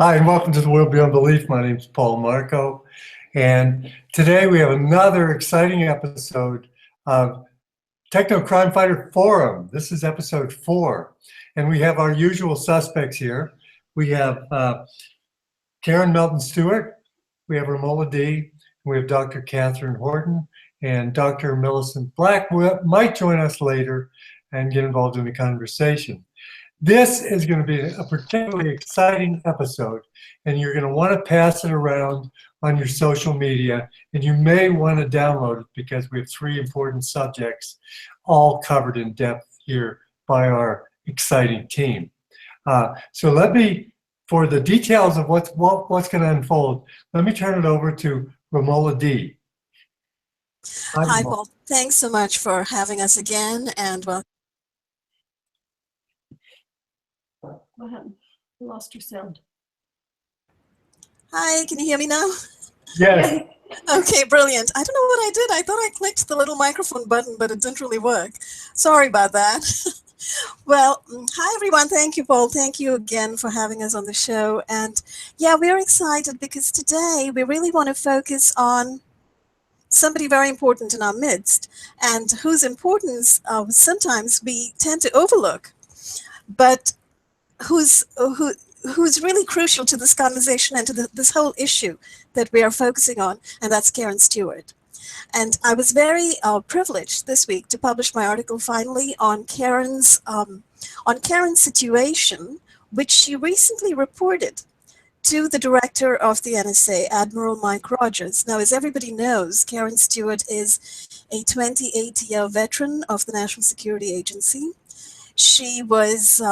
Hi, and welcome to the World Beyond Belief. My name is Paul Marco, and today we have another exciting episode of Techno-Crime Fighter Forum. This is episode 4, and we have our usual suspects here. We have Karen Melton-Stewart, we have Romola D, we have Dr. Catherine Horton, and Dr. Millicent Black might join us later and get involved in the conversation. This is going to be a particularly exciting episode, and you're going to want to pass it around on your social media, and you may want to download it because we have 3 important subjects all covered in depth here by our exciting team. So let me, for the details of what's going to unfold, let me turn it over to Romola D. Hi, Paul. Thanks so much for having us again, and well. What happened? You lost your sound. Hi, can you hear me now? Yes. Okay, brilliant. I don't know what I did. I thought I clicked the little microphone button, but it didn't really work. Sorry about that. Well, hi everyone. Thank you, Paul. Thank you again for having us on the show. And yeah, we're excited because today we really want to focus on somebody very important in our midst and whose importance sometimes we tend to overlook, but who's really crucial to this conversation and to this whole issue that we are focusing on, and that's Karen Stewart. And I was very privileged this week to publish my article finally on Karen's situation, which she recently reported to the director of the NSA, Admiral Mike Rogers. Now, as everybody knows, Karen Stewart is a 28-year veteran of the National Security Agency. She was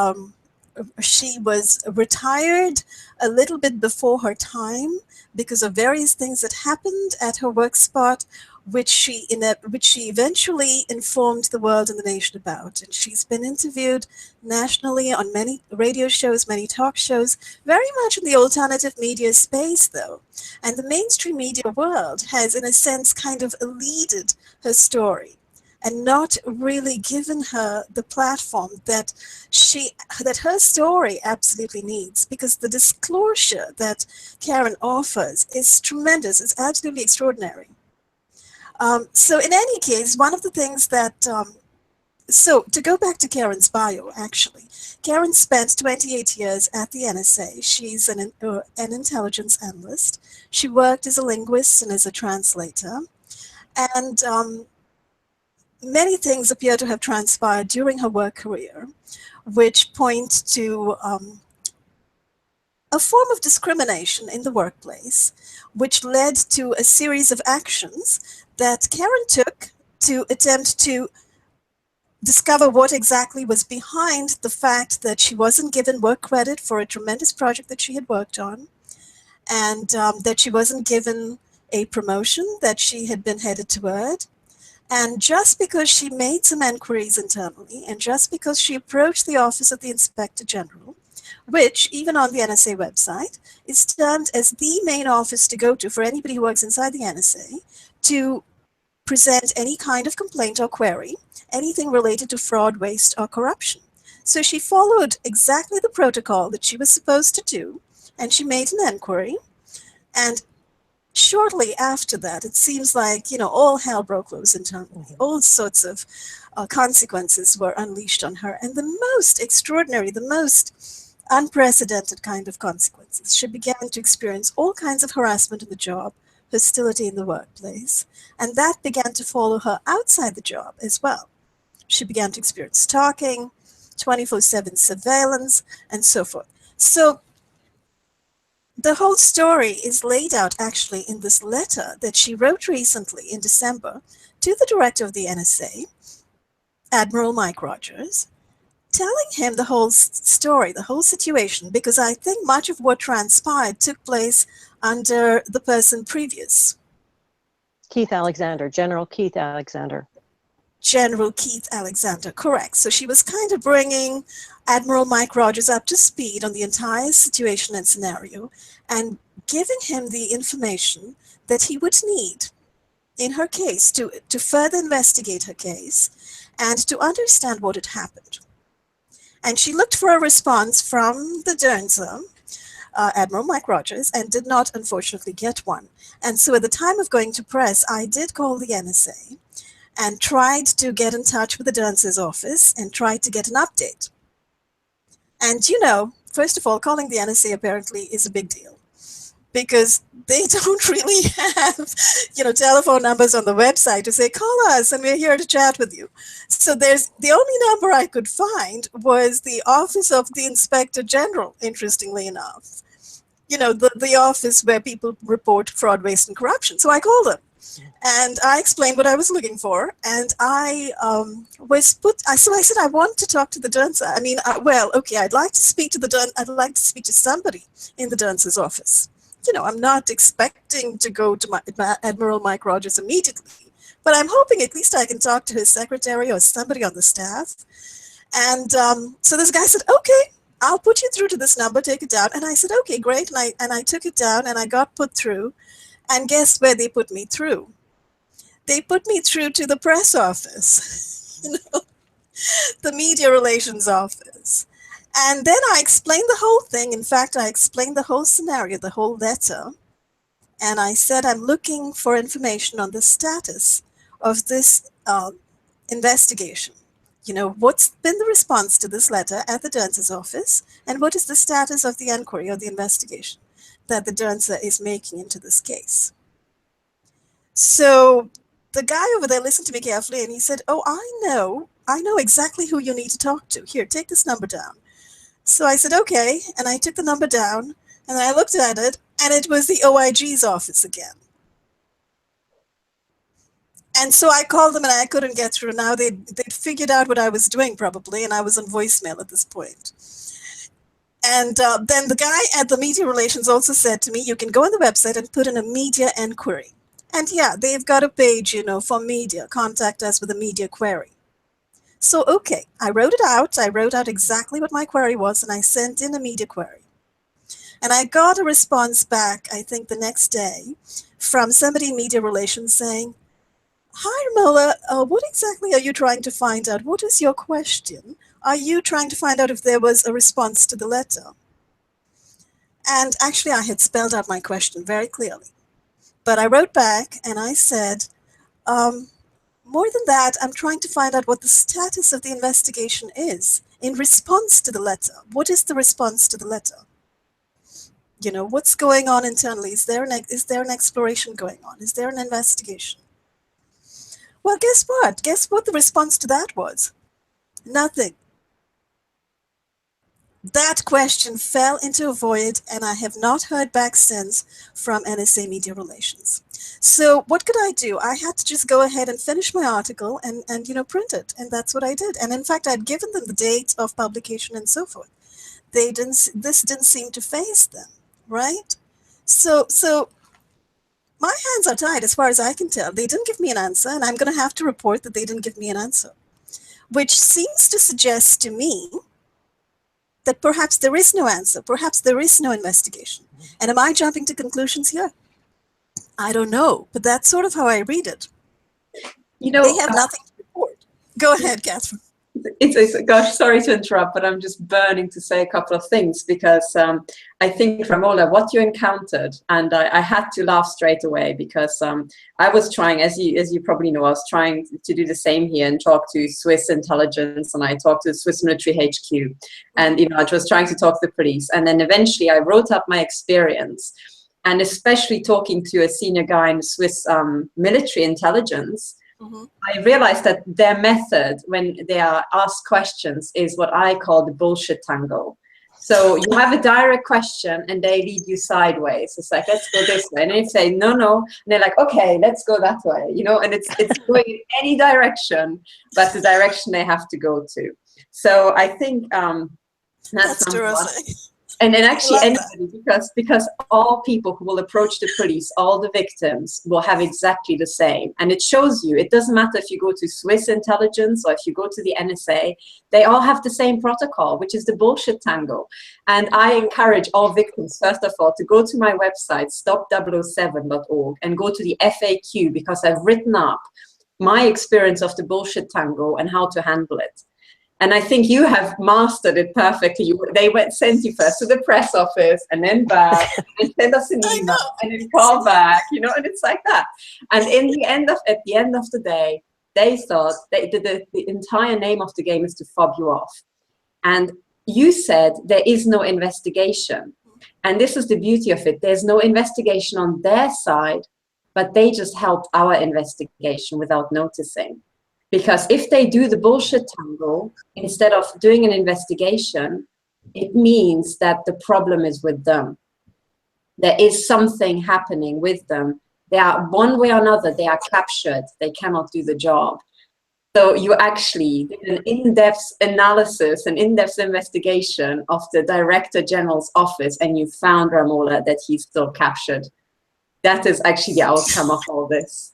retired a little bit before her time because of various things that happened at her work spot, which she eventually informed the world and the nation about. And she's been interviewed nationally on many radio shows, many talk shows, very much in the alternative media space, though. And the mainstream media world has, in a sense, kind of eluded her story and not really given her the platform that her story absolutely needs, because the disclosure that Karen offers is tremendous. It's absolutely extraordinary. So in any case, one of the things that, so to go back to Karen's bio, actually, Karen spent 28 years at the NSA. She's an intelligence analyst. She worked as a linguist and as a translator. And many things appear to have transpired during her work career, which point to a form of discrimination in the workplace, which led to a series of actions that Karen took to attempt to discover what exactly was behind the fact that she wasn't given work credit for a tremendous project that she had worked on, and that she wasn't given a promotion that she had been headed toward. And just because she made some inquiries internally, and just because she approached the Office of the Inspector General, which, even on the NSA website, is termed as the main office to go to for anybody who works inside the NSA, to present any kind of complaint or query, anything related to fraud, waste, or corruption. So she followed exactly the protocol that she was supposed to do, and she made an inquiry, and shortly after that, it seems like, all hell broke loose internally. All sorts of consequences were unleashed on her. And the most extraordinary, the most unprecedented kind of consequences. She began to experience all kinds of harassment in the job, hostility in the workplace, and that began to follow her outside the job as well. She began to experience stalking, 24/7 surveillance, and so forth. So the whole story is laid out actually in this letter that she wrote recently in December to the director of the NSA, Admiral Mike Rogers, telling him the whole story, the whole situation, because I think much of what transpired took place under the person previous. Keith Alexander, General Keith Alexander. General Keith Alexander, correct. So she was kind of bringing Admiral Mike Rogers up to speed on the entire situation and scenario, and giving him the information that he would need in her case to further investigate her case and to understand what had happened. And she looked for a response from the Dernzer, Admiral Mike Rogers, and did not, unfortunately, get one. And so at the time of going to press, I did call the NSA and tried to get in touch with the Dernce's office and tried to get an update. And, you know, first of all, calling the NSA apparently is a big deal, because they don't really have, you know, telephone numbers on the website to say, call us and we're here to chat with you. So the only number I could find was the Office of the Inspector General, interestingly enough. You know, the office where people report fraud, waste, and corruption. So I called them and I explained what I was looking for. And I said, I want to talk to the Dernce. I mean, well, okay, I'd like to speak to somebody in the Dernce's office. You know, I'm not expecting to go to Admiral Mike Rogers immediately, but I'm hoping at least I can talk to his secretary or somebody on the staff. And so this guy said, okay, I'll put you through to this number, take it down. And I said, okay, great. And I took it down and I got put through. And guess where they put me through? They put me through to the press office, you know, the media relations office. And then I explained the whole thing. In fact, I explained the whole scenario, the whole letter. And I said, I'm looking for information on the status of this investigation. You know, what's been the response to this letter at the Dernce's office? And what is the status of the inquiry or the investigation that the Dernce is making into this case? So the guy over there listened to me carefully and he said, oh, I know exactly who you need to talk to. Here, take this number down. So I said, okay, and I took the number down, and I looked at it, and it was the OIG's office again. And so I called them, and I couldn't get through. Now they'd figured out what I was doing, probably, and I was on voicemail at this point. And then the guy at the media relations also said to me, you can go on the website and put in a media inquiry. And yeah, they've got a page, you know, for media. Contact us with a media query. So, okay, I wrote it out. I wrote out exactly what my query was, and I sent in a media query. And I got a response back, I think the next day, from somebody in media relations saying, hi, Ramola, what exactly are you trying to find out? What is your question? Are you trying to find out if there was a response to the letter? And actually, I had spelled out my question very clearly. But I wrote back, and I said, more than that, I'm trying to find out what the status of the investigation is in response to the letter. What is the response to the letter? You know, what's going on internally? Is there an exploration going on? Is there an investigation? Well, guess what? Guess what the response to that was? Nothing. That question fell into a void, and I have not heard back since from NSA Media Relations. So what could I do? I had to just go ahead and finish my article and you know, print it, and that's what I did. And in fact, I'd given them the date of publication and so forth. This didn't seem to faze them, right? So my hands are tied as far as I can tell. They didn't give me an answer, and I'm going to have to report that they didn't give me an answer, which seems to suggest to me that perhaps there is no answer, perhaps there is no investigation. And am I jumping to conclusions here? I don't know, but that's sort of how I read it. You know, they have nothing to report. Go ahead, Catherine. Gosh, sorry to interrupt, but I'm just burning to say a couple of things, because I think, Ramola, what you encountered, and I had to laugh straight away, because I was trying, as you probably know, I was trying to do the same here and talk to Swiss intelligence, and I talked to Swiss military HQ, and you know, I was trying to talk to the police, and then eventually I wrote up my experience, and especially talking to a senior guy in Swiss military intelligence. I realized that their method when they are asked questions is what I call the bullshit tango. So you have a direct question and they lead you sideways. It's like, let's go this way. And then you say, no, no. And they're like, okay, let's go that way. You know, and it's going in any direction, but the direction they have to go to. So I think that's terrific. And then actually anybody, because all people who will approach the police, all the victims will have exactly the same. And it shows you, it doesn't matter if you go to Swiss intelligence or if you go to the NSA, they all have the same protocol, which is the bullshit tango. And I encourage all victims, first of all, to go to my website, stop007.org, and go to the FAQ, because I've written up my experience of the bullshit tango and how to handle it. And I think you have mastered it perfectly. They sent you first to the press office and then back, and send us an email and then call back, you know, and it's like that. And at the end of the day, they thought the entire name of the game is to fob you off. And you said there is no investigation. And this is the beauty of it. There's no investigation on their side, but they just helped our investigation without noticing. Because if they do the bullshit tangle, instead of doing an investigation, it means that the problem is with them. There is something happening with them. They are, one way or another, they are captured. They cannot do the job. So you actually did an in-depth analysis, an in-depth investigation of the Director General's office, and you found, Ramola, that he's still captured. That is actually the outcome of all this.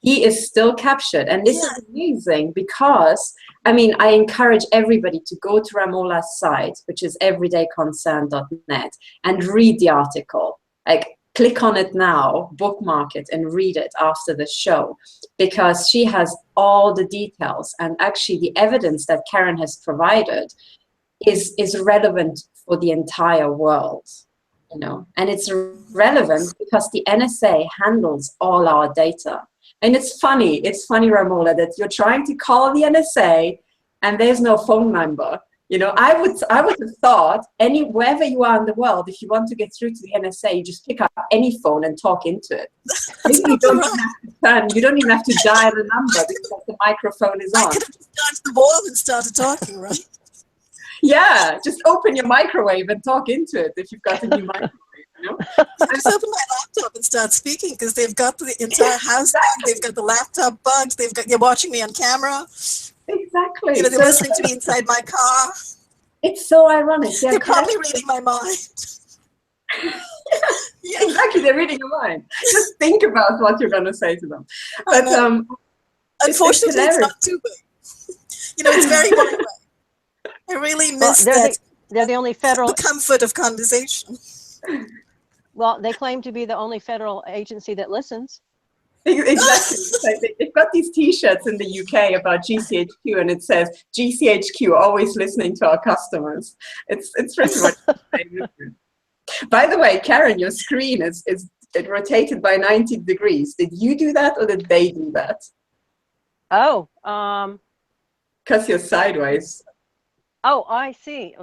He is still captured. And this is amazing because, I mean, I encourage everybody to go to Ramola's site, which is everydayconcern.net, and read the article. Like, click on it now, bookmark it, and read it after the show, because she has all the details. And actually, the evidence that Karen has provided is relevant for the entire world. You know, and it's relevant because the NSA handles all our data. And it's funny, Ramola, that you're trying to call the NSA and there's no phone number. You know, I would have thought wherever you are in the world, if you want to get through to the NSA, you just pick up any phone and talk into it. You don't even have to dial the number because the microphone is on. I could have just gone to the wall and started talking, right? Yeah, just open your microwave and talk into it if you've got a new microwave. You know? I just open my laptop and start speaking because they've got the entire house bugged, they've got the laptop bugged, they're watching me on camera. Exactly. You know, they're listening to me inside my car. It's so ironic. They're probably reading my mind. Yeah, exactly. They're reading your mind. Just think about what you're going to say to them. But unfortunately, it's not two-way. You know, it's very one-way. I really miss that. They're the only federal. The comfort of conversation. Well, they claim to be the only federal agency that listens. Exactly. They've got these T-shirts in the UK about GCHQ, and it says GCHQ always listening to our customers. It's pretty much the same. By the way, Karen, your screen is rotated by 90 degrees. Did you do that or did they do that? Oh, because you're sideways. Oh, I see.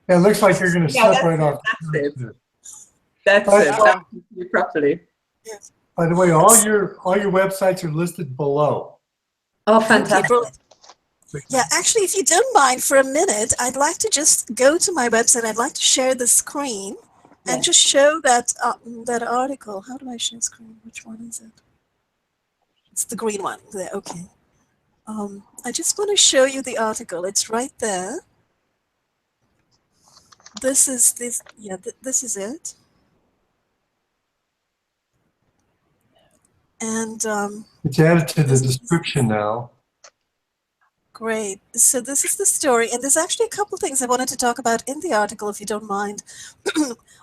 Yeah, it looks like you're going to step right off. That's it. That's it. Properly. By the way, all your websites are listed below. Oh, fantastic. Yeah, actually, if you don't mind for a minute, I'd like to just go to my website. I'd like to share the screen and just show that that article. How do I share screen? Which one is it? It's the green one. There. Okay. I just want to show you the article. It's right there. This is this. Yeah, this is it. And it's added to the description now. Great. So this is the story, and there's actually a couple things I wanted to talk about in the article, if you don't mind.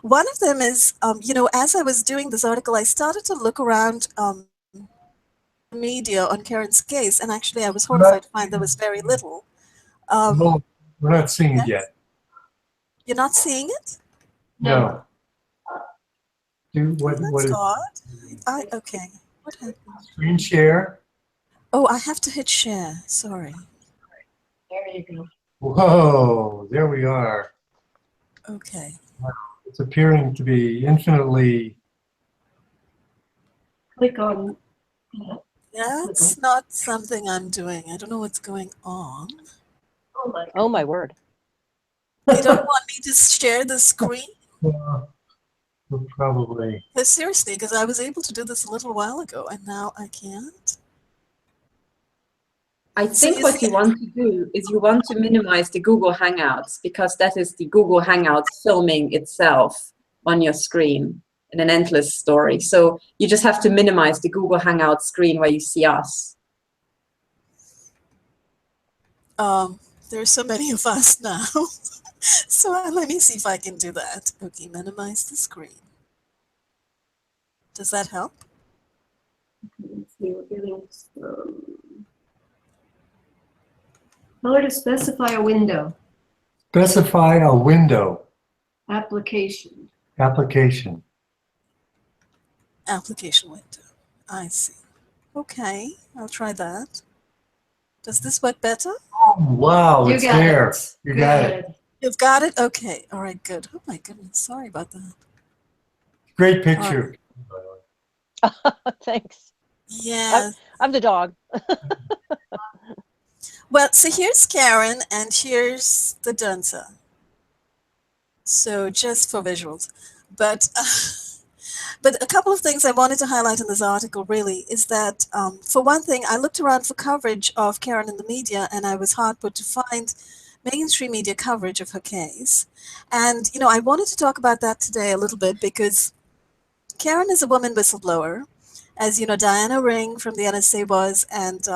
One of them is, you know, as I was doing this article, I started to look around media on Karen's case, and actually I was horrified to find there was very little. No, we're not seeing it yet. You're not seeing it? No. What is it? Okay. What happened? Screen share. Oh, I have to hit share. Sorry. There you go. Whoa, there we are. Okay. It's appearing to be infinitely. Click on. That's not something I'm doing. I don't know what's going on. Oh my word. You don't want me to share the screen? Probably. Seriously, because I was able to do this a little while ago, and now I can't. I think what you want to do is you want to minimize the Google Hangouts, because that is the Google Hangouts filming itself on your screen in an endless story. So you just have to minimize the Google Hangout screen where you see us. There's so many of us now. So let me see if I can do that. Okay, minimize the screen. Does that help? Let's see, we're getting Tell her to specify a window. Specify a window. Application. Application. Application window. I see. Okay, I'll try that. Does this work better? Oh, wow, You it's got there. it. You got it. Good. You've got it? Okay, all right, good. Oh my goodness, sorry about that. Great picture. Thanks. Yeah. I'm the dog. Well, so here's Karen and here's the dancer. So just for visuals. But a couple of things I wanted to highlight in this article really is that, for one thing, I looked around for coverage of Karen in the media and I was hard put to find mainstream media coverage of her case. And, you know, I wanted to talk about that today a little bit because Karen is a woman whistleblower. As you know, Diana Ring from the NSA was and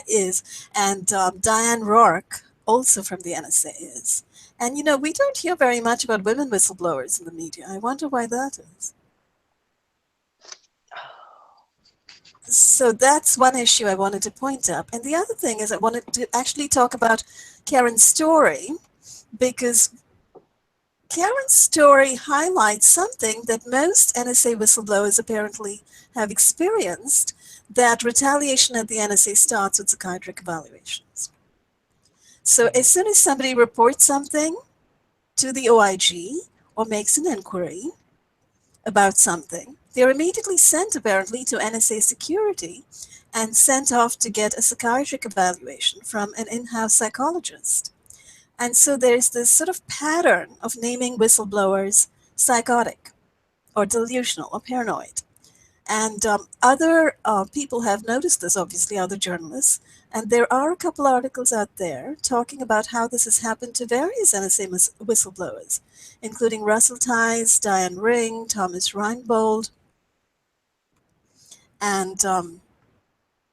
is, and Diane Rourke also from the NSA is. And, you know, we don't hear very much about women whistleblowers in the media. I wonder why that is. So that's one issue I wanted to point up. And the other thing is I wanted to actually talk about Karen's story, because Karen's story highlights something that most NSA whistleblowers apparently have experienced, that retaliation at the NSA starts with psychiatric evaluations. So as soon as somebody reports something to the OIG or makes an inquiry about something, they're immediately sent apparently to NSA security and sent off to get a psychiatric evaluation from an in-house psychologist. And so there's this sort of pattern of naming whistleblowers psychotic or delusional or paranoid. And other people have noticed this, obviously, other journalists. And there are a couple articles out there talking about how this has happened to various NSA whistleblowers, including Russell Tice, Diane Ring, Thomas Reinbold, and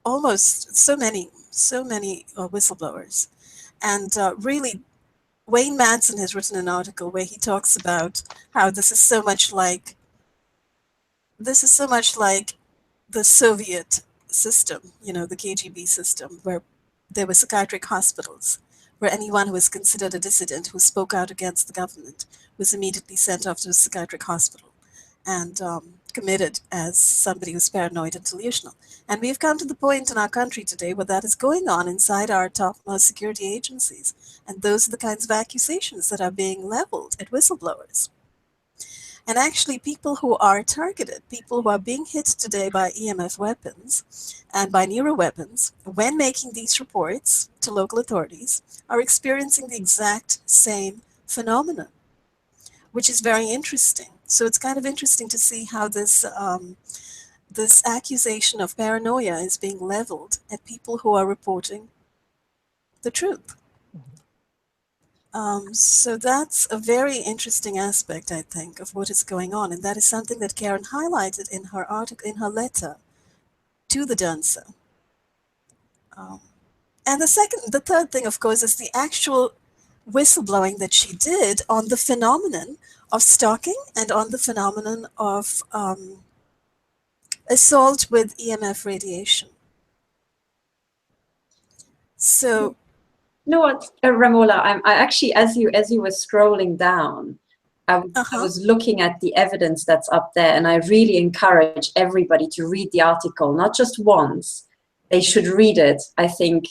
almost so many whistleblowers. And really, Wayne Madsen has written an article where he talks about how this is so much like the Soviet system, you know, the KGB system, where there were psychiatric hospitals, where anyone who was considered a dissident who spoke out against the government was immediately sent off to a psychiatric hospital and committed as somebody who's paranoid and delusional. And we've come to the point in our country today where that is going on inside our topmost security agencies. And those are the kinds of accusations that are being leveled at whistleblowers. And actually, people who are targeted, people who are being hit today by EMF weapons and by neuro-weapons, when making these reports to local authorities, are experiencing the exact same phenomenon, which is very interesting. So it's kind of interesting to see how this this accusation of paranoia is being leveled at people who are reporting the truth. So that's a very interesting aspect, I think, of what is going on, and that is something that Karen highlighted in her article, in her letter to the dancer. And the third thing, of course, is the actual whistleblowing that she did on the phenomenon of stalking and on the phenomenon of assault with EMF radiation. So. You know what, Ramola, I actually, as you were scrolling down, I was looking at the evidence that's up there, and I really encourage everybody to read the article, not just once. They should read it, I think,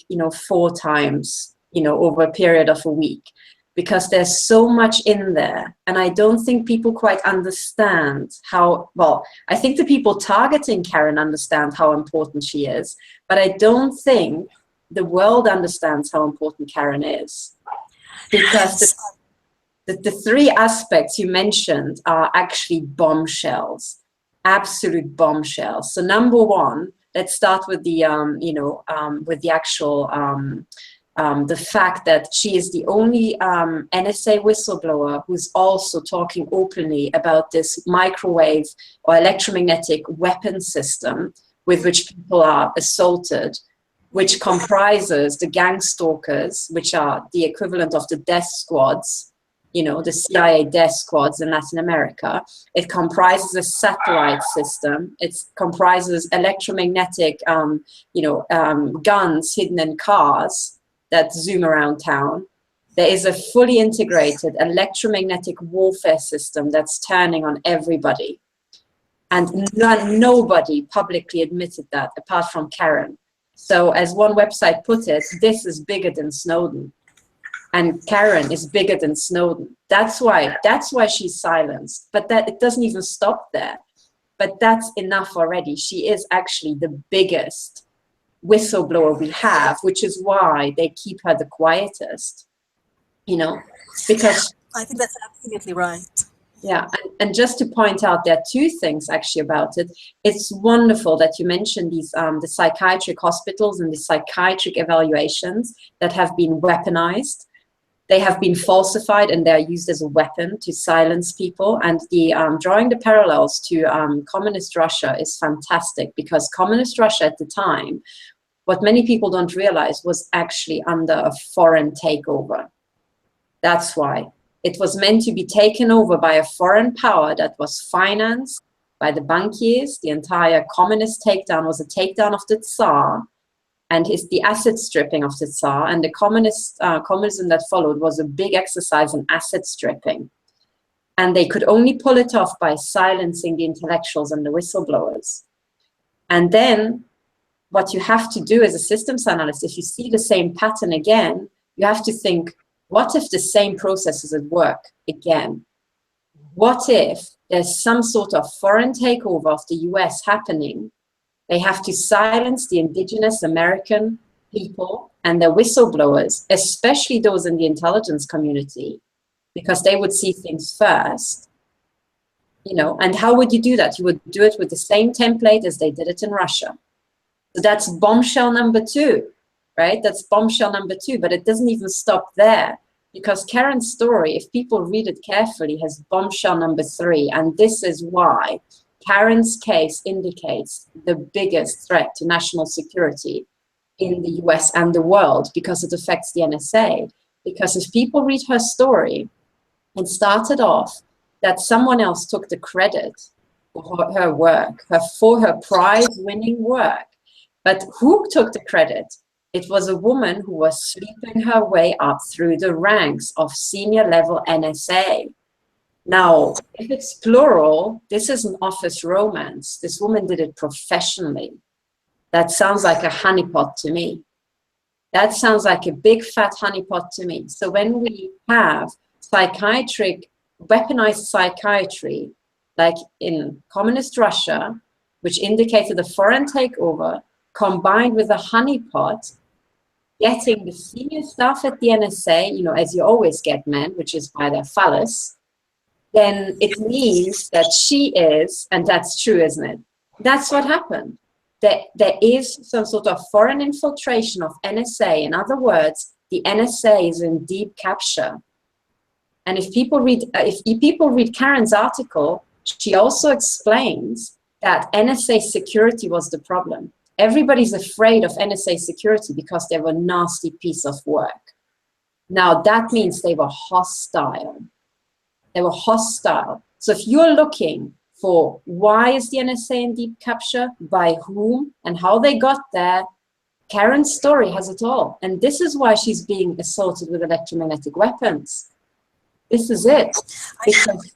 4 times, over a period of a week, because there's so much in there. And I don't think people quite understand how, well, I think the people targeting Karen understand how important she is, but I don't think the world understands how important Karen is, because the 3 aspects you mentioned are actually bombshells, absolute bombshells. So number 1, let's start with the with the actual the fact that she is the only NSA whistleblower who's also talking openly about this microwave or electromagnetic weapon system with which people are assaulted, which comprises the gangstalkers, which are the equivalent of the death squads, the CIA death squads in Latin America. It comprises a satellite system. It comprises electromagnetic, guns hidden in cars, that zoom around town. There is a fully integrated electromagnetic warfare system that's turning on everybody. And nobody publicly admitted that apart from Karen. So as one website put it, this is bigger than Snowden. And Karen is bigger than Snowden. That's why she's silenced. But that it doesn't even stop there. But that's enough already. She is actually the biggest whistleblower we have, which is why they keep her the quietest, you know, because I think that's absolutely right. yeah, and just to point out, there are two things actually about it. It's wonderful that you mentioned these the psychiatric hospitals and the psychiatric evaluations that have been weaponized. They have been falsified and they're used as a weapon to silence people. And the drawing the parallels to communist Russia is fantastic, because communist Russia at the time, what many people don't realize, was actually under a foreign takeover. That's why. It was meant to be taken over by a foreign power that was financed by the bankiers. The entire communist takedown was a takedown of the Tsar and the asset stripping of the Tsar. And the communism that followed was a big exercise in asset stripping. And they could only pull it off by silencing the intellectuals and the whistleblowers. And then what you have to do as a systems analyst, if you see the same pattern again, you have to think, what if the same process is at work again? What if there's some sort of foreign takeover of the US happening? They have to silence the indigenous American people and their whistleblowers, especially those in the intelligence community, because they would see things first. You know, and how would you do that? You would do it with the same template as they did it in Russia. So that's bombshell number 2. Right? That's bombshell number 2, but it doesn't even stop there, because Karen's story, if people read it carefully, has bombshell number 3. And this is why Karen's case indicates the biggest threat to national security in the US and the world, because it affects the NSA. Because if people read her story, it started off that someone else took the credit for her work, for her prize-winning work. But who took the credit? It was a woman who was sleeping her way up through the ranks of senior level NSA. Now, if it's plural, this is an office romance. This woman did it professionally. That sounds like a honeypot to me. That sounds like a big fat honeypot to me. So when we have weaponized psychiatry, like in communist Russia, which indicated a foreign takeover, combined with a honeypot, getting the senior staff at the NSA, you know, as you always get men, which is by their phallus, then it means that she is, and that's true, isn't it? That's what happened. There is some sort of foreign infiltration of NSA. In other words, the NSA is in deep capture. And if people read Karen's article, she also explains that NSA security was the problem. Everybody's afraid of NSA security because they were a nasty piece of work. Now, that means they were hostile. They were hostile. So if you're looking for why is the NSA in deep capture, by whom, and how they got there, Karen's story has it all. And this is why she's being assaulted with electromagnetic weapons. This is it.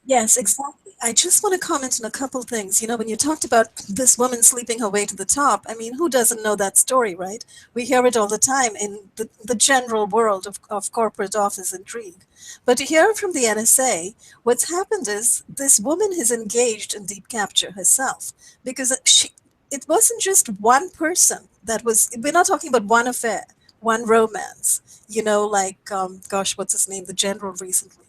Yes, exactly. I just want to comment on a couple things. You know, when you talked about this woman sleeping her way to the top, I mean, who doesn't know that story, right? We hear it all the time in the general world of corporate office intrigue. But to hear from the NSA, what's happened is this woman has engaged in deep capture herself, because it wasn't just one person that was, we're not talking about one affair, one romance, you know, like, gosh, what's his name? The general recently.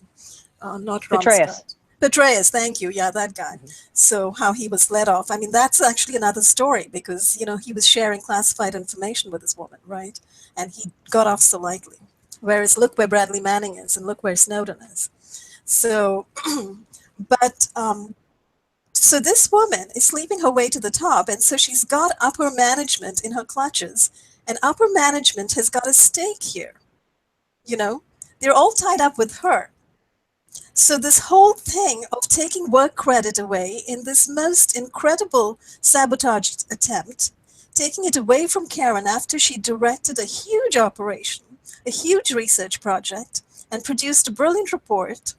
Not Petraeus. Petraeus, thank you. Yeah, that guy. So how he was let off. I mean, that's actually another story, because, you know, he was sharing classified information with this woman, right? And he got off so lightly. Whereas look where Bradley Manning is and look where Snowden is. So, so this woman is sleeping her way to the top. And so she's got upper management in her clutches. And upper management has got a stake here. You know, they're all tied up with her. So this whole thing of taking work credit away in this most incredible sabotage attempt, taking it away from Karen after she directed a huge operation a huge research project and produced a brilliant report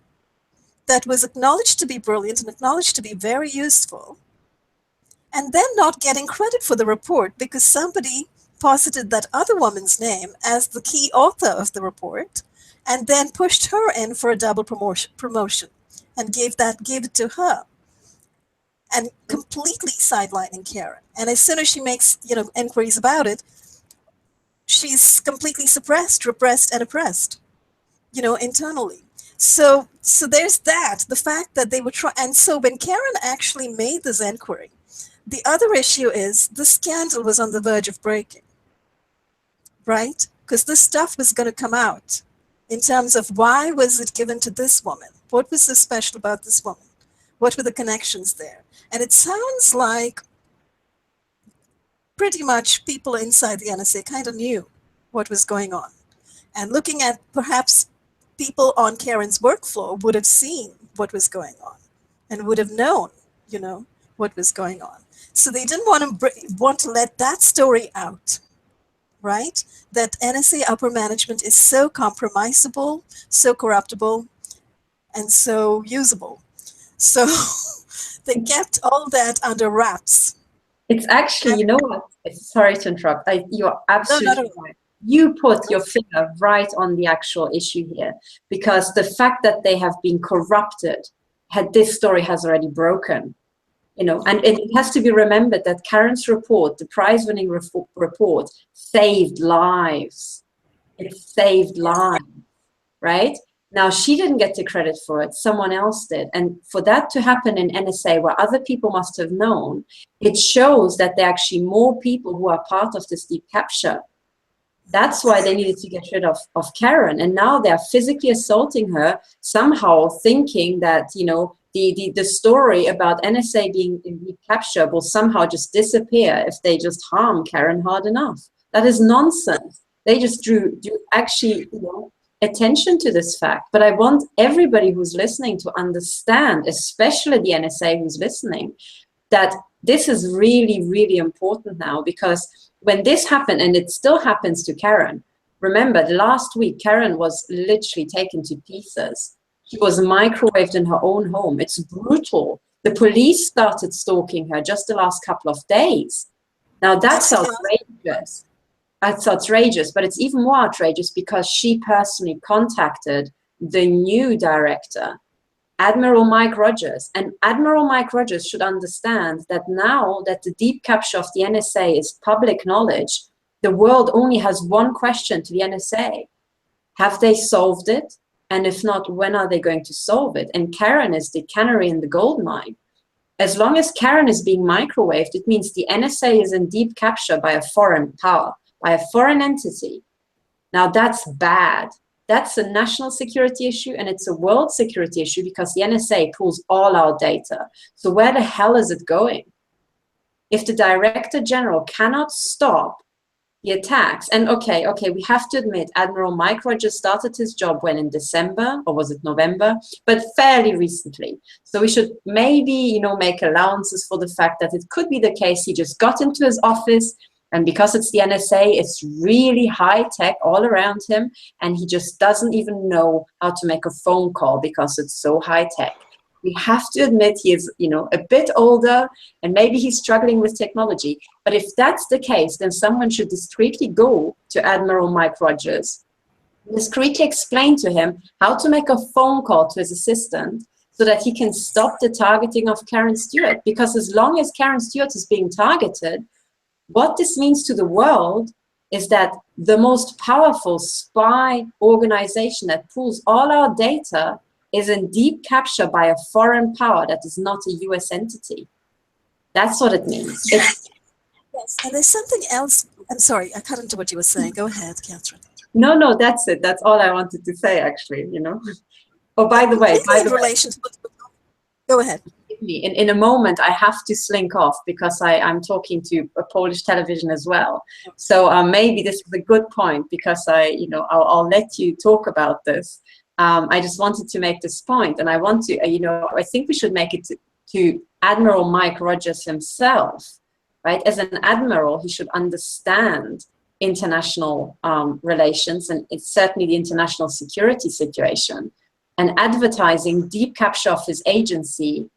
that was acknowledged to be brilliant and acknowledged to be very useful, and then not getting credit for the report because somebody posited that other woman's name as the key author of the report, and then pushed her in for a double promotion and gave it to her, and completely sidelining Karen. And as soon as she makes, inquiries about it, she's completely suppressed, repressed, and oppressed, internally. So there's that, the fact that they were trying. And so when Karen actually made this inquiry, the other issue is the scandal was on the verge of breaking, right? Because this stuff was going to come out in terms of why was it given to this woman? What was so special about this woman? What were the connections there? And it sounds like pretty much people inside the NSA kind of knew what was going on. And looking at perhaps people on Karen's workflow would have seen what was going on and would have known, what was going on. So they didn't want to let that story out, right? That NSA upper management is so compromisable, so corruptible, and so usable. So they kept all that under wraps. It's actually, you know what? Sorry to interrupt. You're absolutely No. right. You put your finger right on the actual issue here, because the fact that they have been corrupted, this story has already broken. And it has to be remembered that Karen's report, the prize-winning report, saved lives. It saved lives, right? Now, she didn't get the credit for it. Someone else did. And for that to happen in NSA, where other people must have known, it shows that there are actually more people who are part of this deep capture. That's why they needed to get rid of Karen. And now they're physically assaulting her, somehow thinking that, the story about NSA being in deep capture will somehow just disappear if they just harm Karen hard enough. That is nonsense. They just drew actually, attention to this fact. But I want everybody who's listening to understand, especially the NSA who's listening, that this is really, really important now, because when this happened, and it still happens to Karen, remember last week, Karen was literally taken to pieces. She was microwaved in her own home. It's brutal. The police started stalking her just the last couple of days. Now that's outrageous. That's outrageous, but it's even more outrageous because she personally contacted the new director, Admiral Mike Rogers. And Admiral Mike Rogers should understand that now that the deep capture of the NSA is public knowledge, the world only has one question to the NSA. Have they solved it? And if not, when are they going to solve it? And Karen is the canary in the gold mine. As long as Karen is being microwaved, it means the NSA is in deep capture by a foreign power, by a foreign entity. Now that's bad. That's a national security issue, and it's a world security issue because the NSA pulls all our data. So where the hell is it going? If the Director General cannot stop the attacks, and okay, we have to admit, Admiral Mike Rogers started his job when, in December, or was it November, but fairly recently. So we should maybe, make allowances for the fact that it could be the case he just got into his office, and because it's the NSA, it's really high tech all around him, and he just doesn't even know how to make a phone call because it's so high tech. We have to admit he is, a bit older, and maybe he's struggling with technology. But if that's the case, then someone should discreetly go to Admiral Mike Rogers, discreetly explain to him how to make a phone call to his assistant so that he can stop the targeting of Karen Stewart. Because as long as Karen Stewart is being targeted, what this means to the world is that the most powerful spy organization that pulls all our data is in deep capture by a foreign power that is not a US entity. That's what it means. Yes, and there's something else. I'm sorry, I cut into what you were saying. Go ahead, Catherine. No, that's it. That's all I wanted to say, actually, Oh, by the way, go ahead. In a moment, I have to slink off because I'm talking to a Polish television as well. So maybe this is a good point because I'll let you talk about this. I just wanted to make this point, and I want to, I think we should make it to Admiral Mike Rogers himself, right? As an admiral, he should understand international relations, and it's certainly the international security situation. And advertising deep capture of his agency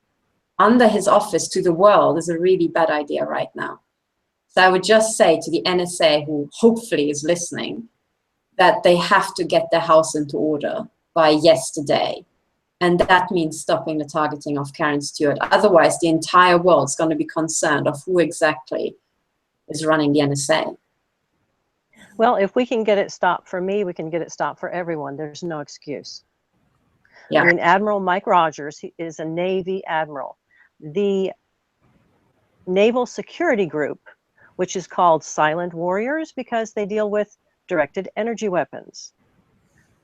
under his office to the world is a really bad idea right now. So I would just say to the NSA, who hopefully is listening, that they have to get their house into order by yesterday. And that means stopping the targeting of Karen Stewart. Otherwise, the entire world's going to be concerned of who exactly is running the NSA. Well, if we can get it stopped for me, we can get it stopped for everyone. There's no excuse. Yeah. I mean, Admiral Mike Rogers, he is a Navy admiral. The Naval Security Group, which is called Silent Warriors because they deal with directed energy weapons,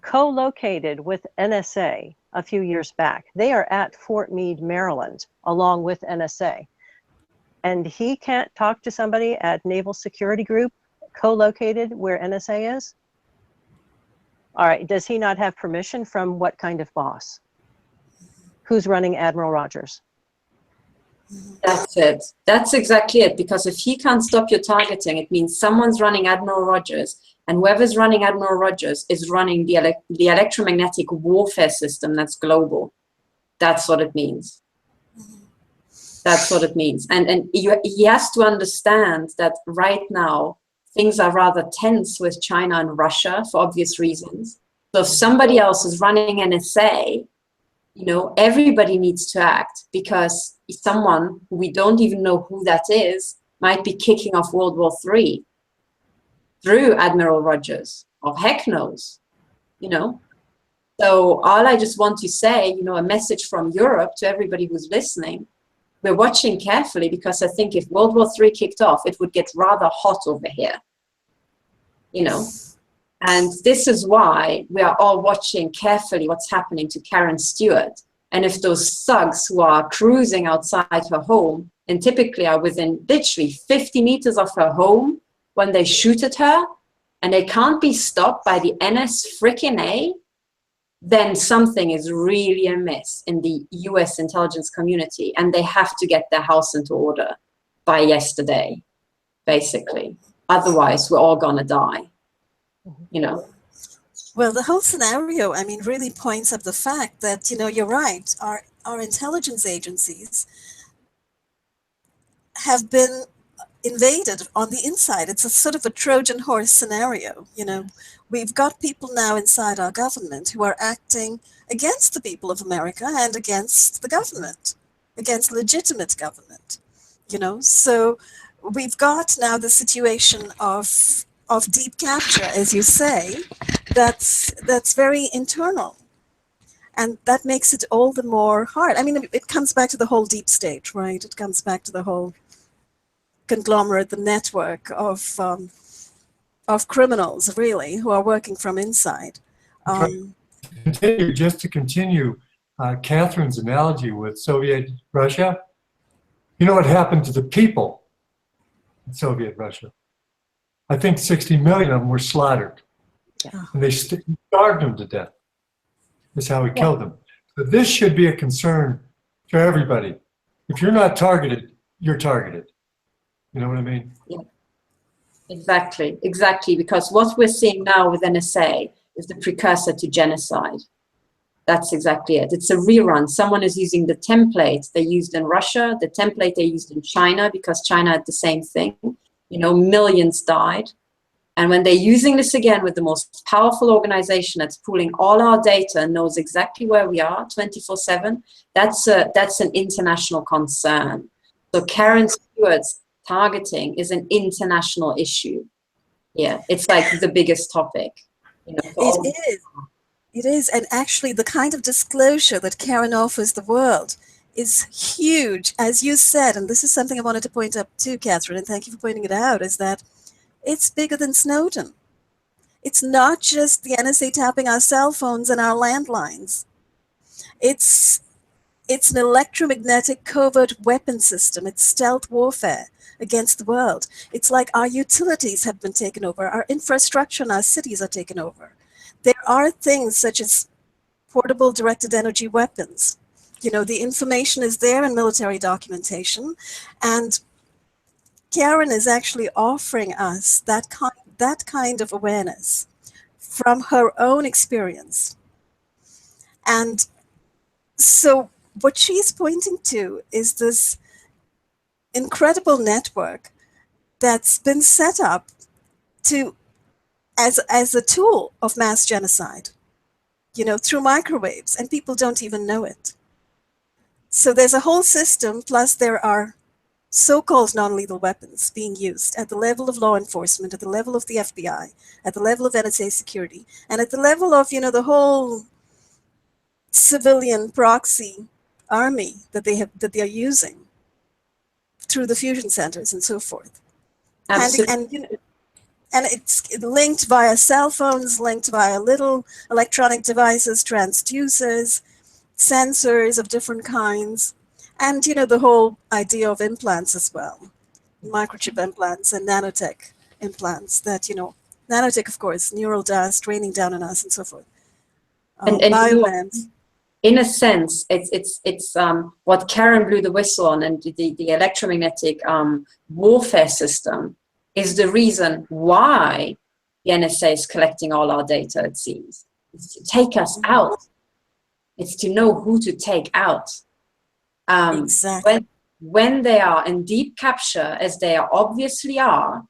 co-located with NSA a few years back. They are at Fort Meade, Maryland, along with NSA. And he can't talk to somebody at Naval Security Group co-located where NSA is? All right, does he not have permission from what kind of boss? Who's running Admiral Rogers? That's it. That's exactly it. Because if he can't stop your targeting, it means someone's running Admiral Rogers, and whoever's running Admiral Rogers is running the electromagnetic warfare system that's global. That's what it means. That's what it means. And he has to understand that right now, things are rather tense with China and Russia for obvious reasons. So if somebody else is running NSA, you know, everybody needs to act, because someone who we don't even know who that is might be kicking off World War III through Admiral Rogers, or heck knows, you know. So all I just want to say, you know, a message from Europe to everybody who's listening, we're watching carefully, because I think if World War III kicked off, it would get rather hot over here, you know. And this is why we are all watching carefully what's happening to Karen Stewart. And if those thugs who are cruising outside her home, and typically are within literally 50 meters of her home when they shoot at her, and they can't be stopped by the NS-frickin-A, then something is really amiss in the US intelligence community, and they have to get their house into order by yesterday, basically. Otherwise, we're all gonna die, you know. Well, the whole scenario, I mean, really points up the fact that, you know, you're right, our intelligence agencies have been invaded on the inside. It's a sort of a Trojan horse scenario, you know. We've got people now inside our government who are acting against the people of America and against the government, against legitimate government, you know. So we've got now the situation of deep capture, as you say, that's very internal. And that makes it all the more hard. I mean, it comes back to the whole deep state, right? It comes back to the whole conglomerate, the network of criminals, really, who are working from inside. Just to continue Catherine's analogy with Soviet Russia, you know what happened to the people in Soviet Russia? I think 60 million of them were slaughtered. Yeah. And they starved them to death. That's how we killed them. So this should be a concern for everybody. If you're not targeted, you're targeted. You know what I mean? Yeah. Exactly, exactly. Because what we're seeing now with NSA is the precursor to genocide. That's exactly it. It's a rerun. Someone is using the template they used in Russia, the template they used in China, because China had the same thing. You know, millions died. And when they're using this again with the most powerful organization that's pooling all our data and knows exactly where we are 24/7, that's an international concern. So Karen Stewart's targeting is an international issue. Yeah, it's like the biggest topic. You know, It is. And actually, the kind of disclosure that Karen offers the world is huge. As you said, and this is something I wanted to point up too, Catherine, and thank you for pointing it out, is that it's bigger than Snowden. It's not just the NSA tapping our cell phones and our landlines. It's an electromagnetic covert weapon system. It's stealth warfare against the world. It's like our utilities have been taken over. Our infrastructure in our cities are taken over. There are things such as portable directed energy weapons. You know, the information is there in military documentation, and Karen is actually offering us that kind of awareness from her own experience. And so what she's pointing to is this incredible network that's been set up to as a tool of mass genocide, you know, through microwaves, and people don't even know it. So there's a whole system, plus there are so-called non-lethal weapons being used at the level of law enforcement, at the level of the FBI, at the level of NSA security, and at the level of, you know, the whole civilian proxy army that they are using through the fusion centers and so forth. Absolutely. And you know, and it's linked via cell phones, linked via little electronic devices, transducers, sensors of different kinds, and you know, the whole idea of implants as well, microchip implants and nanotech implants that, you know, nanotech, of course, neural dust raining down on us and so forth. And Biobands. In a sense, it's what Karen blew the whistle on, and the electromagnetic warfare system is the reason why the NSA is collecting all our data, it seems. It's to take us out. It's to know who to take out. Exactly. When they are in deep capture, as they obviously are,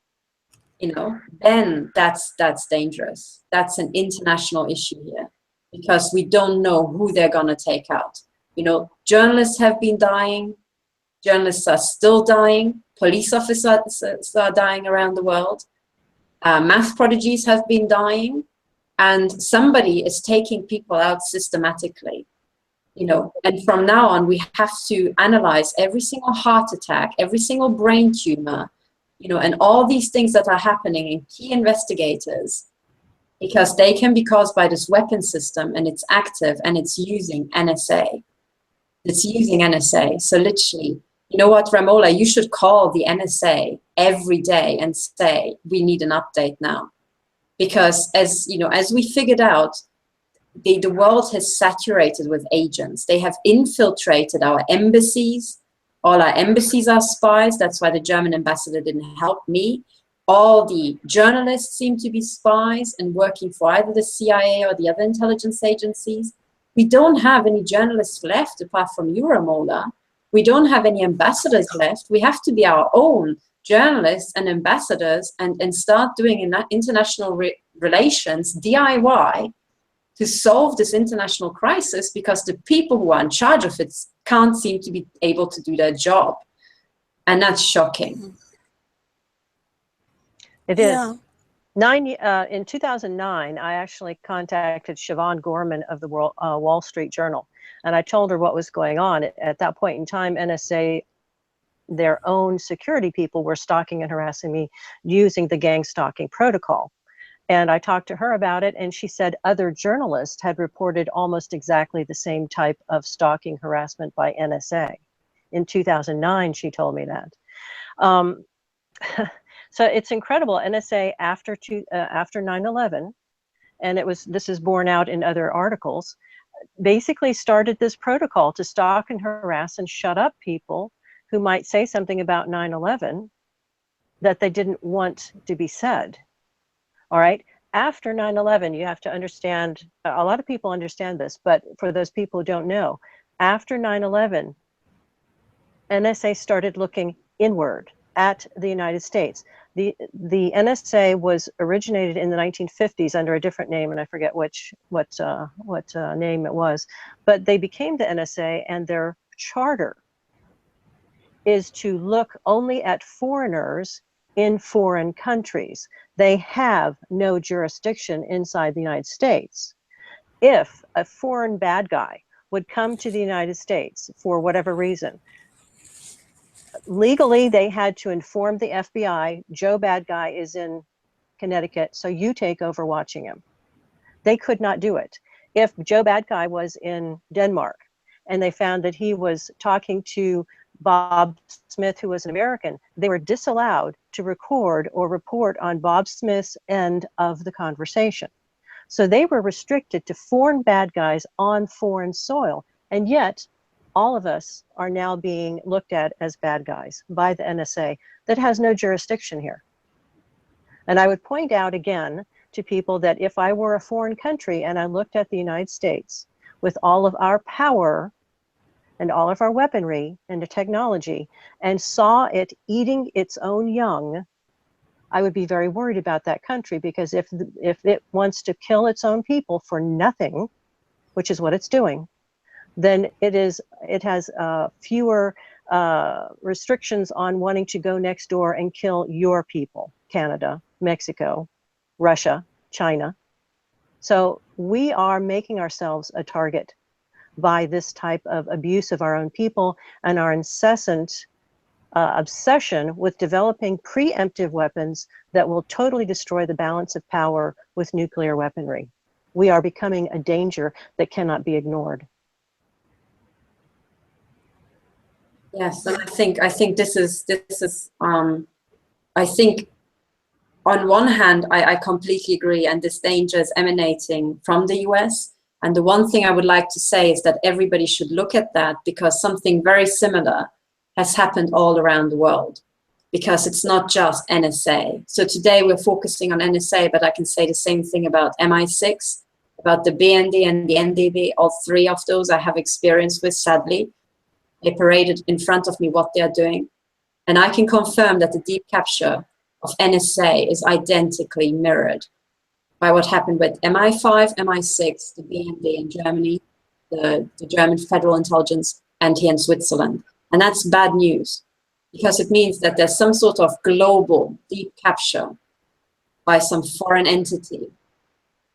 you know, then that's dangerous. That's an international issue here, because we don't know who they're gonna take out. You know, journalists have been dying. Journalists are still dying. Police officers are dying around the world. Math prodigies have been dying. And somebody is taking people out systematically. You know, and from now on, we have to analyze every single heart attack, every single brain tumor, you know, and all these things that are happening in key investigators, because they can be caused by this weapon system, and it's active, and it's using NSA. It's using NSA. So literally, you know what, Ramola, you should call the NSA every day and say, we need an update now. Because as you know, as we figured out, the world has saturated with agents. They have infiltrated our embassies. All our embassies are spies. That's why the German ambassador didn't help me. All the journalists seem to be spies and working for either the CIA or the other intelligence agencies. We don't have any journalists left apart from Euromola. We don't have any ambassadors left. We have to be our own journalists and ambassadors and start doing international relations, DIY, to solve this international crisis, because the people who are in charge of it can't seem to be able to do their job. And that's shocking. It is. Yeah. In 2009, I actually contacted Siobhan Gorman of the Wall Street Journal, and I told her what was going on. At that point in time, NSA, their own security people, were stalking and harassing me using the gang stalking protocol. And I talked to her about it, and she said other journalists had reported almost exactly the same type of stalking harassment by NSA. In 2009, she told me that. So it's incredible. NSA after 9/11, and this is borne out in other articles, basically started this protocol to stalk and harass and shut up people who might say something about 9/11 that they didn't want to be said. All right. After 9/11, you have to understand, a lot of people understand this, but for those people who don't know, after 9/11, NSA started looking inward at the United States. The NSA was originated in the 1950s under a different name, and I forget what name it was, but they became the NSA, and their charter is to look only at foreigners in foreign countries. They have no jurisdiction inside the United States. If a foreign bad guy would come to the United States for whatever reason, legally they had to inform the FBI, Joe Bad Guy is in Connecticut, so you take over watching him. They could not do it. If Joe Bad Guy was in Denmark and they found that he was talking to Bob Smith, who was an American, they were disallowed to record or report on Bob Smith's end of the conversation. So they were restricted to foreign bad guys on foreign soil. And yet, all of us are now being looked at as bad guys by the NSA that has no jurisdiction here. And I would point out again to people that if I were a foreign country and I looked at the United States with all of our power and all of our weaponry and the technology and saw it eating its own young, I would be very worried about that country, because if it wants to kill its own people for nothing, which is what it's doing, then it has fewer restrictions on wanting to go next door and kill your people, Canada, Mexico, Russia, China. So we are making ourselves a target by this type of abuse of our own people and our incessant obsession with developing preemptive weapons that will totally destroy the balance of power with nuclear weaponry. We are becoming a danger that cannot be ignored. Yes, and I think this is I think on one hand I completely agree, and this danger is emanating from the US. And the one thing I would like to say is that everybody should look at that, because something very similar has happened all around the world, because it's not just NSA. So today we're focusing on NSA, but I can say the same thing about MI6, about the BND and the NDB. All three of those I have experience with, sadly. They paraded in front of me what they're doing. And I can confirm that the deep capture of NSA is identically mirrored by what happened with MI5, MI6, the BND in Germany, the German Federal Intelligence, and here in Switzerland. And that's bad news, because it means that there's some sort of global deep capture by some foreign entity.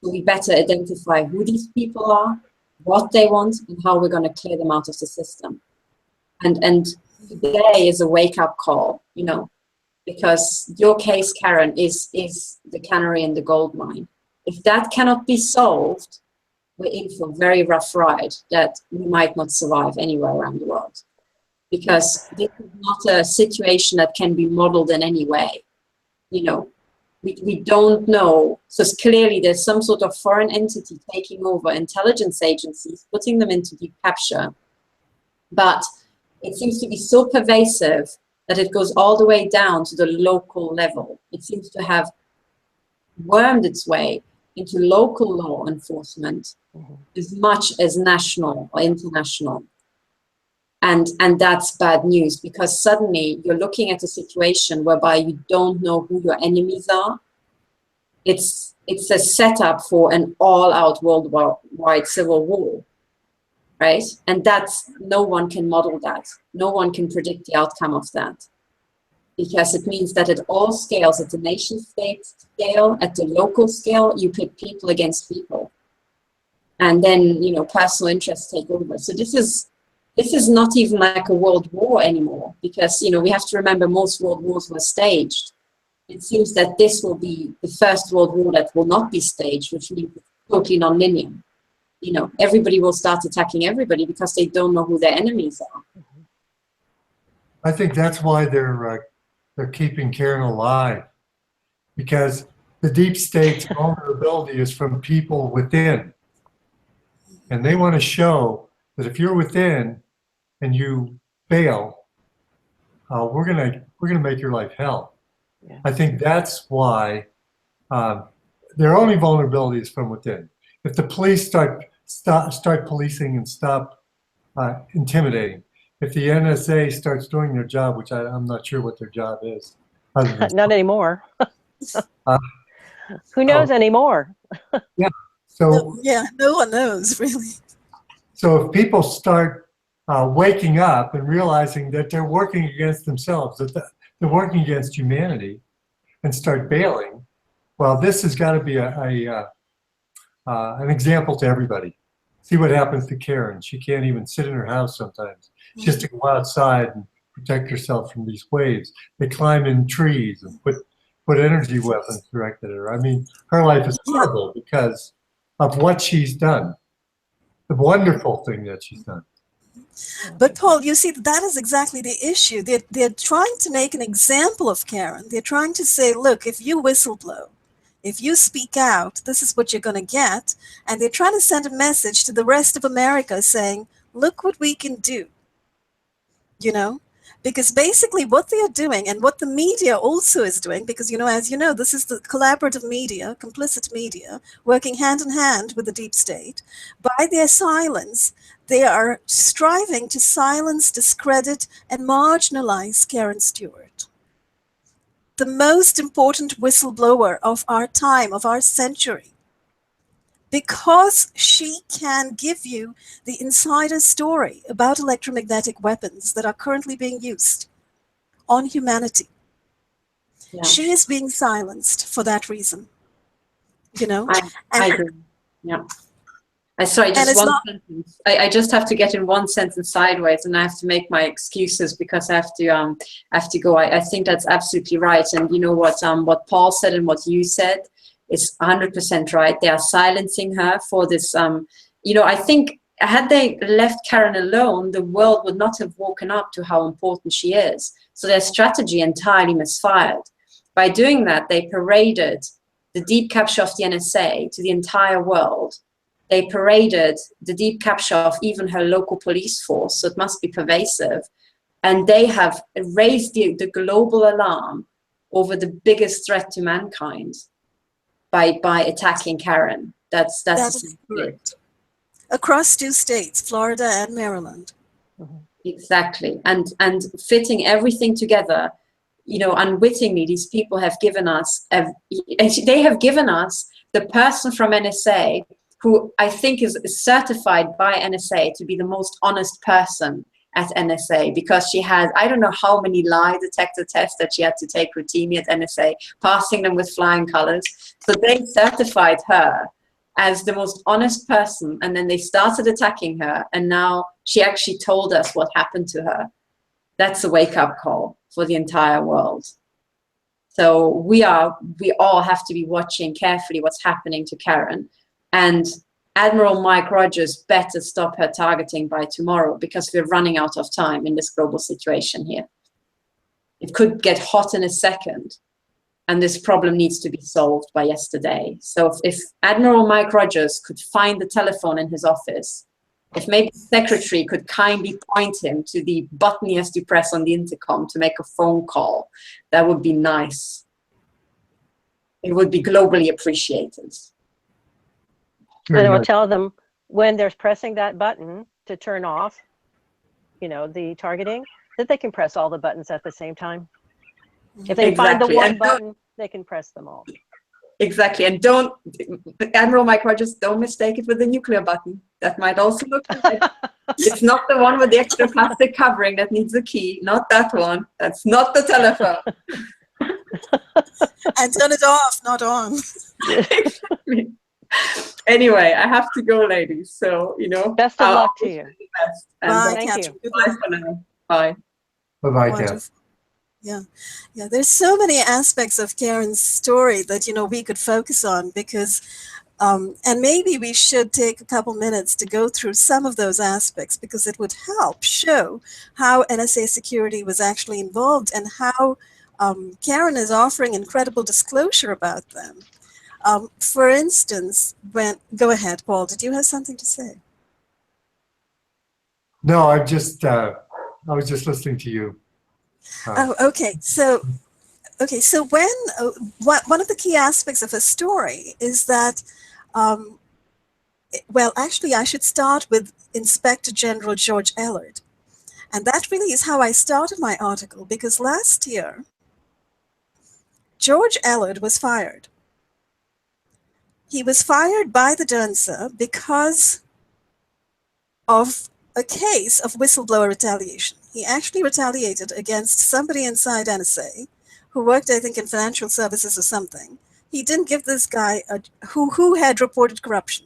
So we better identify who these people are, what they want, and how we're going to clear them out of the system. And today is a wake-up call, you know, because your case, Karen, is the canary in the gold mine. If that cannot be solved, we're in for a very rough ride that we might not survive anywhere around the world. Because this is not a situation that can be modeled in any way. You know, we don't know. So clearly there's some sort of foreign entity taking over intelligence agencies, putting them into deep capture. But it seems to be so pervasive that it goes all the way down to the local level. It seems to have wormed its way into local law enforcement as much as national or international. And that's bad news, because suddenly you're looking at a situation whereby you don't know who your enemies are. It's a setup for an all-out worldwide civil war, right? And that's, no one can model that. No one can predict the outcome of that, because it means that at all scales, at the nation state scale, at the local scale, you pit people against people. And then, you know, personal interests take over. So this is not even like a world war anymore, because, you know, we have to remember most world wars were staged. It seems that this will be the first world war that will not be staged, which means it's totally non-linear. You know, everybody will start attacking everybody because they don't know who their enemies are. I think that's why they're keeping Karen alive, because the deep state's vulnerability is from people within. And they want to show that if you're within and you fail, we're gonna make your life hell. Yeah. I think that's why their only vulnerability is from within. If the police start policing and stop intimidating, if the NSA starts doing their job, which I'm not sure what their job is. Not anymore. Who knows anymore? Yeah. So yeah, no one knows really. So if people start waking up and realizing that they're working against themselves, that they're working against humanity, and start bailing, well, this has got to be an example to everybody. See what happens to Karen. She can't even sit in her house sometimes. She has to go outside and protect herself from these waves. They climb in trees and put energy weapons directed at her. I mean, her life is horrible because of what she's done. The wonderful thing that she's done. But Paul, you see, that is exactly the issue. They're trying to make an example of Karen. They're trying to say, look, if you whistleblow, if you speak out, this is what you're going to get. And they're trying to send a message to the rest of America saying, look what we can do, you know, Because basically what they are doing, and what the media also is doing, because, as you know, this is the collaborative media, complicit media, working hand in hand with the deep state. By their silence, they are striving to silence, discredit, and marginalize Karen Stewart, the most important whistleblower of our time, of our century, because she can give you the insider story about electromagnetic weapons that are currently being used on humanity. Yeah. She is being silenced for that reason, I agree. Yeah. Sorry, just one sentence. I just have to get in one sentence sideways, and I have to make my excuses because I have to go. I think that's absolutely right. And you know what Paul said and what you said is 100% right. They are silencing her for this. I think had they left Karen alone, the world would not have woken up to how important she is. So their strategy entirely misfired. By doing that, they paraded the deep capture of the NSA to the entire world. They paraded the deep capture of even her local police force, so it must be pervasive. And they have raised the global alarm over the biggest threat to mankind by attacking Karen. That's correct. Across 2 states, Florida and Maryland. Exactly. And fitting everything together, unwittingly, these people have given us, they have given us the person from NSA who I think is certified by NSA to be the most honest person at NSA, because she has, I don't know how many lie detector tests that she had to take routinely at NSA, passing them with flying colors. So they certified her as the most honest person, and then they started attacking her, and now she actually told us what happened to her. That's a wake-up call for the entire world. So we all have to be watching carefully what's happening to Karen. And Admiral Mike Rogers better stop her targeting by tomorrow, because we're running out of time in this global situation here. It could get hot in a second, and this problem needs to be solved by yesterday. So if Admiral Mike Rogers could find the telephone in his office, if maybe the secretary could kindly point him to the button he has to press on the intercom to make a phone call, that would be nice. It would be globally appreciated. And it will tell them when they're pressing that button to turn off, the targeting, that they can press all the buttons at the same time. If they find the one button, they can press them all. Exactly. And don't, Admiral Mike Rogers, don't mistake it with the nuclear button. That might also look like it's not the one with the extra plastic covering that needs the key. Not that one. That's not the telephone. And turn it off, not on. Exactly. Anyway, I have to go, ladies. So, best of luck to you. Best. And Bye, thank you. Bye for now. Bye. Bye-bye, Kat. Yeah. There's so many aspects of Karen's story that, we could focus on, because, and maybe we should take a couple minutes to go through some of those aspects, because it would help show how NSA security was actually involved, and how Karen is offering incredible disclosure about them. For instance, go ahead, Paul, did you have something to say? No, I was just listening to you. Okay. So when one of the key aspects of her story is that, well, actually, I should start with Inspector General George Ellard. And that really is how I started my article, because last year, George Ellard was fired. He was fired by the DERNSA because of a case of whistleblower retaliation. He actually retaliated against somebody inside NSA who worked, I think, in financial services or something. He didn't give this guy who had reported corruption,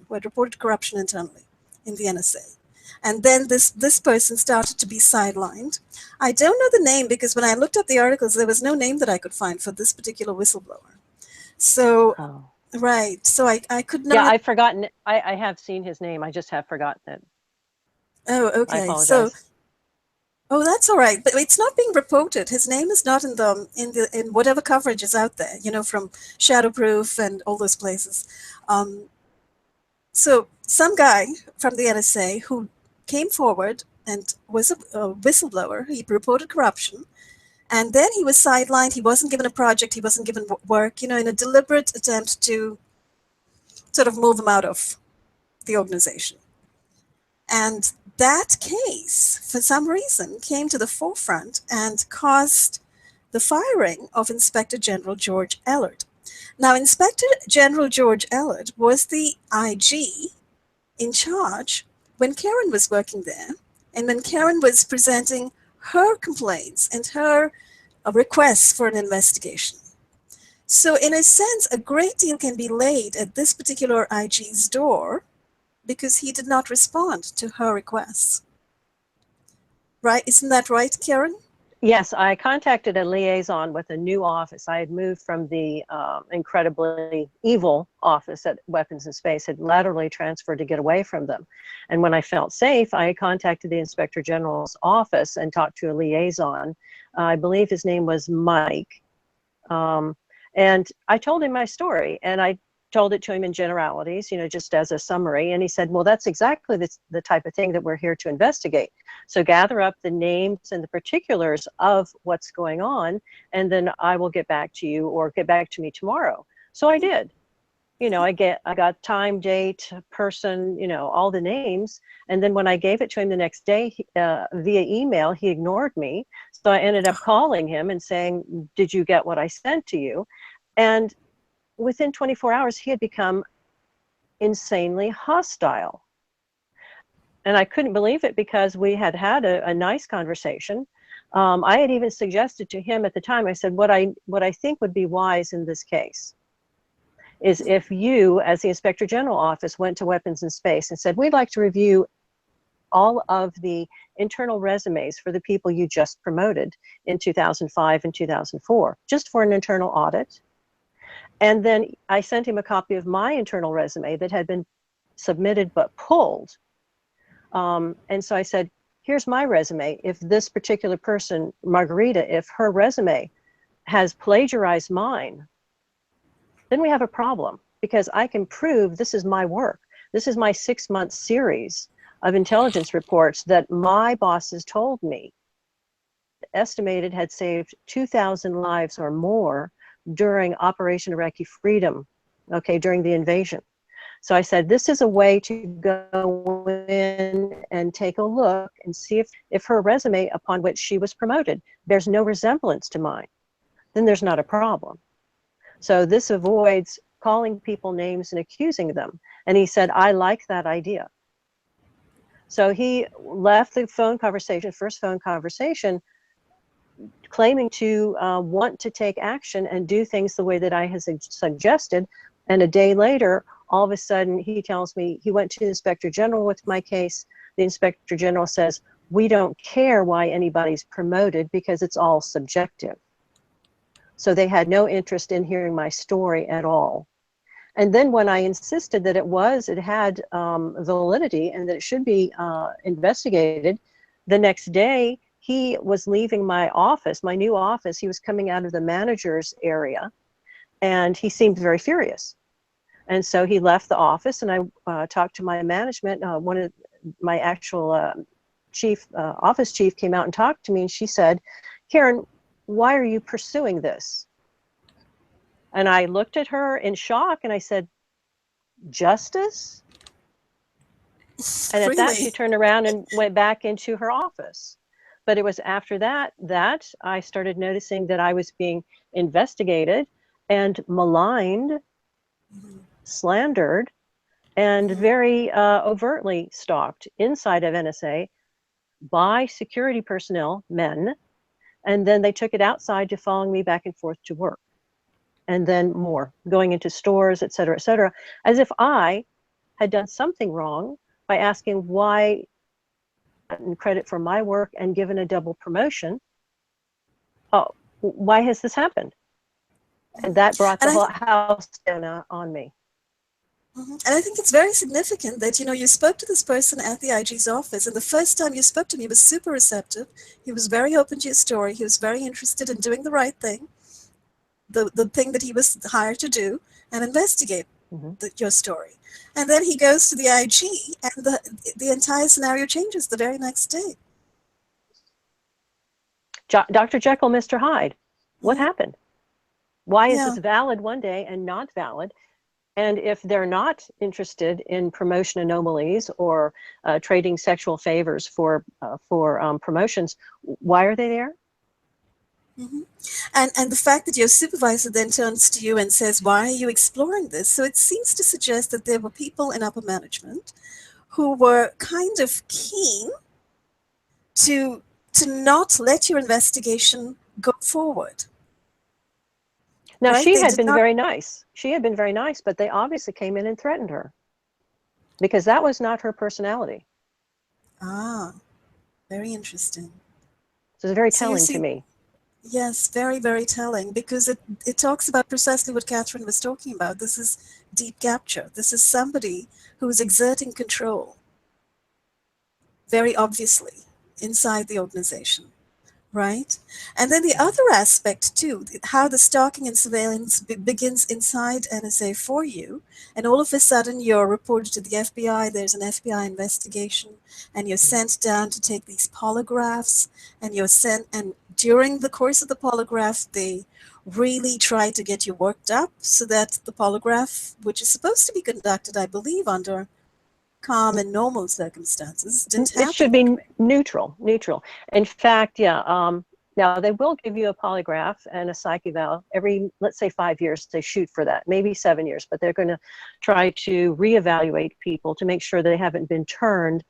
internally in the NSA. And then this person started to be sidelined. I don't know the name, because when I looked up the articles, there was no name that I could find for this particular whistleblower. So, right. So I could not. Yeah, I've forgotten. I have seen his name. I just have forgotten it. Oh, okay. I apologize. Oh, that's all right. But it's not being reported. His name is not in whatever coverage is out there, from Shadowproof and all those places. So some guy from the NSA who came forward and was a whistleblower. He reported corruption. And then he was sidelined. He wasn't given a project. He wasn't given work, in a deliberate attempt to sort of move him out of the organization. And that case, for some reason, came to the forefront and caused the firing of Inspector General George Ellard. Now, Inspector General George Ellard was the IG in charge when Karen was working there, and when Karen was presenting her complaints and her requests for an investigation. So in a sense, a great deal can be laid at this particular IG's door because he did not respond to her requests. Right? Isn't that right, Karen? Yes, I contacted a liaison with a new office. I had moved from the incredibly evil office at Weapons and Space, had laterally transferred to get away from them. And when I felt safe, I contacted the Inspector General's office and talked to a liaison. I believe his name was Mike. And I told him my story, and I told it to him in generalities, just as a summary. And he said, well, that's exactly the type of thing that we're here to investigate. So gather up the names and the particulars of what's going on, and then I will get back to you, or get back to me tomorrow. So I did. I got time, date, person, all the names. And then when I gave it to him the next day via email, he ignored me. So I ended up calling him and saying, did you get what I sent to you? And within 24 hours, he had become insanely hostile. And I couldn't believe it because we had had a nice conversation. I had even suggested to him at the time, I said, what I think would be wise in this case is if you, as the Inspector General office, went to Weapons and Space and said, we'd like to review all of the internal resumes for the people you just promoted in 2005 and 2004, just for an internal audit. And then I sent him a copy of my internal resume that had been submitted but pulled. And so I said, here's my resume. If this particular person, Margarita, if her resume has plagiarized mine, then we have a problem, because I can prove this is my work. This is my 6-month series of intelligence reports that my bosses told me estimated had saved 2,000 lives or more during Operation Iraqi Freedom, during the invasion. So I said, this is a way to go in and take a look and see if her resume upon which she was promoted bears no resemblance to mine. Then there's not a problem. So this avoids calling people names and accusing them. And he said, I like that idea. So he left the first phone conversation, claiming to want to take action and do things the way that I had suggested. And a day later, all of a sudden, he tells me he went to the Inspector General with my case. The Inspector General says, we don't care why anybody's promoted because it's all subjective. So they had no interest in hearing my story at all. And then when I insisted that it had validity and that it should be investigated, the next day he was leaving my office, my new office. He was coming out of the manager's area, and he seemed very furious. And so he left the office, and I talked to my management. One of my actual office chief came out and talked to me, and she said, Karen, why are you pursuing this? And I looked at her in shock, and I said, justice? And at that, she turned around and went back into her office. But it was after that I started noticing that I was being investigated and maligned, slandered, and very overtly stalked inside of NSA by security personnel, men. And then they took it outside to following me back and forth to work. And then more, going into stores, et cetera, as if I had done something wrong by asking why credit for my work and given a double promotion. Oh, why has this happened? And that brought the whole house down on me. And I think it's very significant that, you spoke to this person at the IG's office, and the first time you spoke to him, he was super receptive. He was very open to your story. He was very interested in doing the right thing, the thing that he was hired to do and investigate. your story. And then he goes to the IG, and the entire scenario changes the very next day. Dr. Jekyll, Mr. Hyde, what happened? Why is Yeah. this valid one day and not valid? And if they're not interested in promotion anomalies or trading sexual favors for promotions, why are they there? And the fact that your supervisor then turns to you and says, why are you exploring this? So it seems to suggest that there were people in upper management who were kind of keen to not let your investigation go forward. Now, right? she They had did been not- very nice. She had been very nice, but they obviously came in and threatened her because that was not her personality. Ah, very interesting. So it's very So you telling see- to me. Yes, very, very telling, because it talks about precisely what Catherine was talking about. This is deep capture. This is somebody who is exerting control, very obviously, inside the organization, right? And then the other aspect, too, how the stalking and surveillance begins inside NSA for you, and all of a sudden you're reported to the FBI, there's an FBI investigation, and you're sent down to take these polygraphs, and you're sent, and during the course of the polygraph, they really try to get you worked up so that the polygraph, which is supposed to be conducted, I believe, under calm and normal circumstances, didn't happen. It should be neutral. In fact, now they will give you a polygraph and a psych eval every, let's say, 5 years. They shoot for that, maybe 7 years, but they're going to try to reevaluate people to make sure they haven't been turned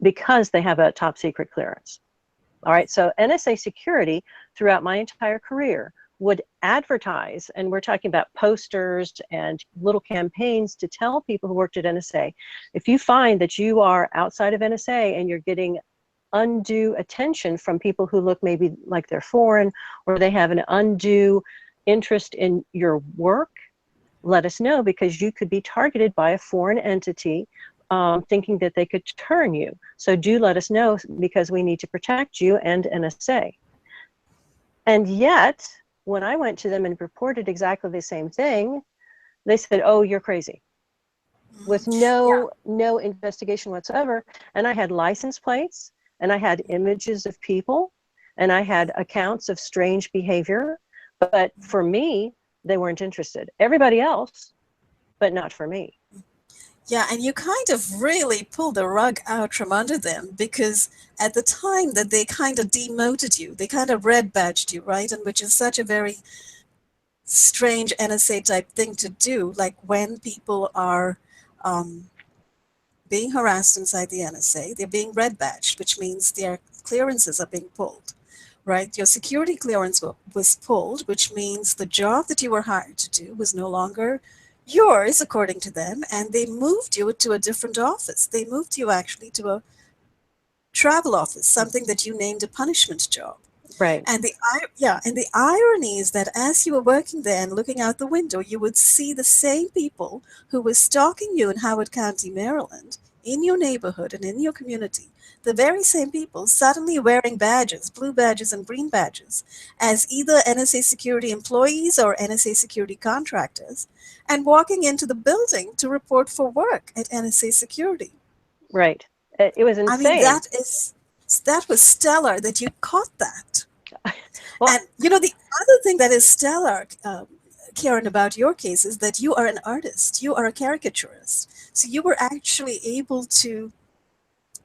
because they have a top secret clearance. All right, so NSA security throughout my entire career would advertise, and we're talking about posters and little campaigns to tell people who worked at NSA, if you find that you are outside of NSA and you're getting undue attention from people who look maybe like they're foreign, or they have an undue interest in your work, let us know, because you could be targeted by a foreign entity thinking that they could turn you. So do let us know, because we need to protect you and NSA. And yet, when I went to them and reported exactly the same thing, they said, oh, you're crazy, with no investigation whatsoever. And I had license plates, and I had images of people, and I had accounts of strange behavior. But for me, they weren't interested. Everybody else, but not for me. Yeah, and you kind of really pulled the rug out from under them, because at the time that they kind of demoted you, they kind of red badged you, right? And which is such a very strange NSA type thing to do, like when people are being harassed inside the NSA, they're being red badged, which means their clearances are being pulled, right? Your security clearance was pulled, which means the job that you were hired to do was no longer yours, according to them, and they moved you to a different office. They moved you actually to a travel office, something that you named a punishment job. Right. And the irony is that as you were working there and looking out the window, you would see the same people who were stalking you in Howard County, Maryland, in your neighborhood and in your community, the very same people suddenly wearing badges, blue badges and green badges, as either NSA security employees or NSA security contractors, and walking into the building to report for work at NSA security. Right. It was insane. I mean, that was stellar that you caught that. Well, and you know, the other thing that is stellar, Karen, about your case is that you are an artist. You are a caricaturist. So you were actually able to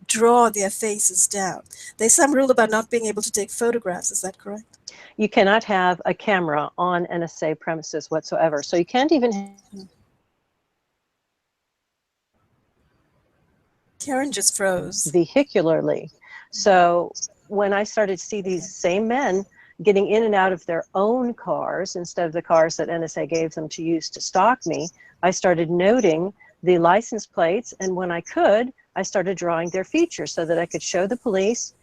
draw their faces down. There's some rule about not being able to take photographs. Is that correct? You cannot have a camera on NSA premises whatsoever. So you can't even... Karen just froze. Vehicularly. So when I started to see these same men getting in and out of their own cars instead of the cars that NSA gave them to use to stalk me, I started noting the license plates, and when I could, I started drawing their features so that I could show the police,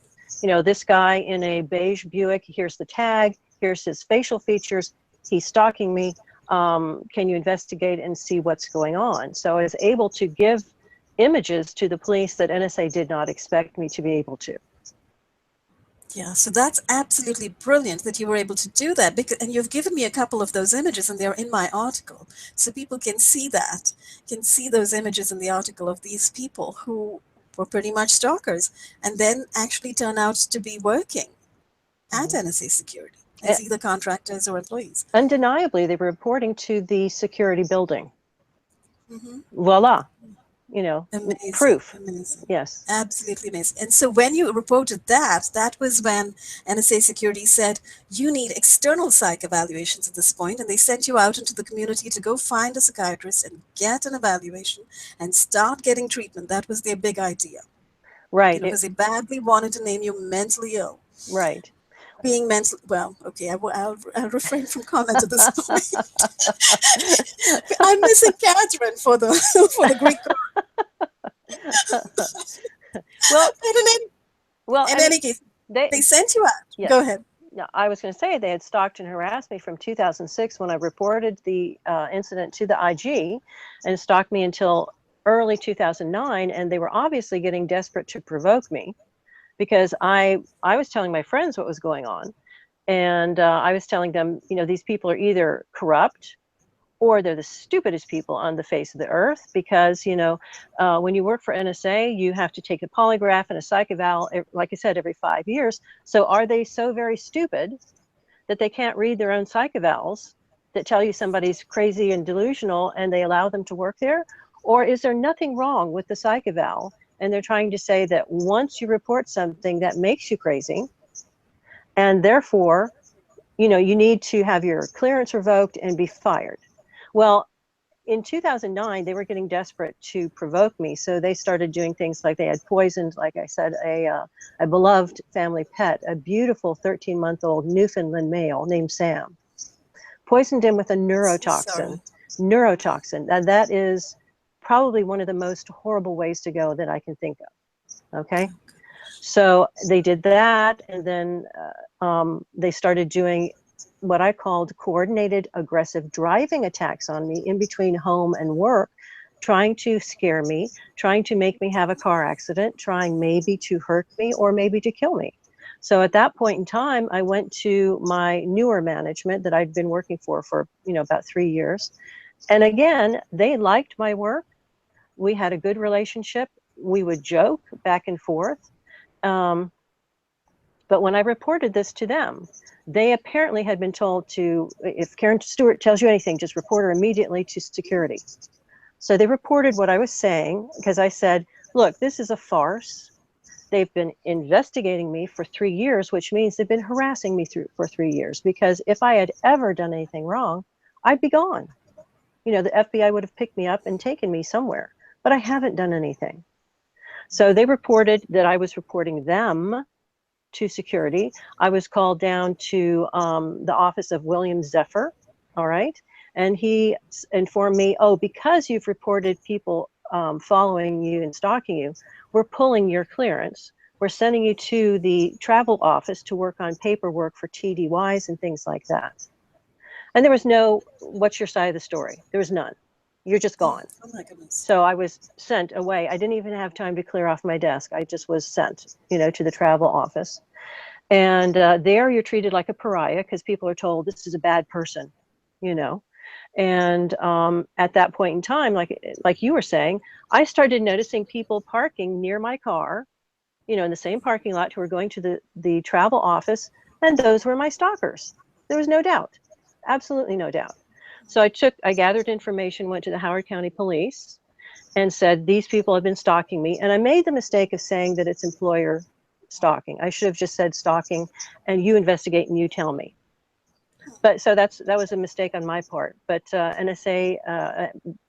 you know, this guy in a beige Buick, here's the tag, here's his facial features, he's stalking me, can you investigate and see what's going on? So I was able to give images to the police that NSA did not expect me to be able to. Yeah, so that's absolutely brilliant that you were able to do that. Because, and you've given me a couple of those images, and they're in my article, so people can see that, can see those images in the article of these people who were pretty much stalkers, and then actually turn out to be working at NSA Security as either contractors or employees. Undeniably, they were reporting to the security building. Mm-hmm. Voila, you know, Amazing, proof. amazing. Yes. Absolutely amazing. And so when you reported that, that was when NSA Security said, you need external psych evaluations at this point, and they sent you out into the community to go find a psychiatrist and get an evaluation and start getting treatment. That was their big idea. Right. Because they badly wanted to name you mentally ill. Right. Being mental, well, okay, I'll refrain from comment at this point. I'm missing Catherine for the Greek. Well, in any case, they sent you out. Yes. Go ahead. No, I was going to say they had stalked and harassed me from 2006 when I reported the incident to the IG, and stalked me until early 2009, and they were obviously getting desperate to provoke me, because I was telling my friends what was going on, and I was telling them, you know, these people are either corrupt or they're the stupidest people on the face of the earth, because, you know, when you work for NSA, you have to take a polygraph and a psych eval, like I said, every 5 years. So are they so very stupid that they can't read their own psych evals that tell you somebody's crazy and delusional and they allow them to work there? Or is there nothing wrong with the psych eval, and they're trying to say that once you report something that makes you crazy, and therefore, you know, you need to have your clearance revoked and be fired? Well, in 2009, they were getting desperate to provoke me, so they started doing things like they had poisoned, like I said, a beloved family pet, a beautiful 13-month-old Newfoundland male named Sam. Poisoned him with a neurotoxin. Neurotoxin. And that is probably one of the most horrible ways to go that I can think of. Okay, so they did that, and then they started doing what I called coordinated aggressive driving attacks on me in between home and work, trying to scare me, trying to make me have a car accident, trying maybe to hurt me or maybe to kill me. So at that point in time, I went to my newer management that I'd been working for, you know, about 3 years. And again, they liked my work. We had a good relationship. We would joke back and forth. But when I reported this to them, they apparently had been told to, if Karen Stewart tells you anything, just report her immediately to security. So they reported what I was saying, because I said, look, this is a farce. They've been investigating me for 3 years, which means they've been harassing me for 3 years, because if I had ever done anything wrong, I'd be gone. You know, the FBI would have picked me up and taken me somewhere, but I haven't done anything. So they reported that I was reporting them to security. I was called down to the office of William Zephyr, all right? And he informed me, oh, because you've reported people following you and stalking you, we're pulling your clearance. We're sending you to the travel office to work on paperwork for TDYs and things like that. And there was no, what's your side of the story? There was none. You're just gone. Oh my goodness. So I was sent away. I didn't even have time to clear off my desk. I just was sent, you know, to the travel office. And there you're treated like a pariah, because people are told this is a bad person, you know. And at that point in time, like you were saying, I started noticing people parking near my car, you know, in the same parking lot, who were going to the travel office, and those were my stalkers. There was no doubt, absolutely no doubt. So I gathered information, went to the Howard County Police, and said, these people have been stalking me. And I made the mistake of saying that it's employer stalking. I should have just said stalking, and you investigate and you tell me. But so that was a mistake on my part. But NSA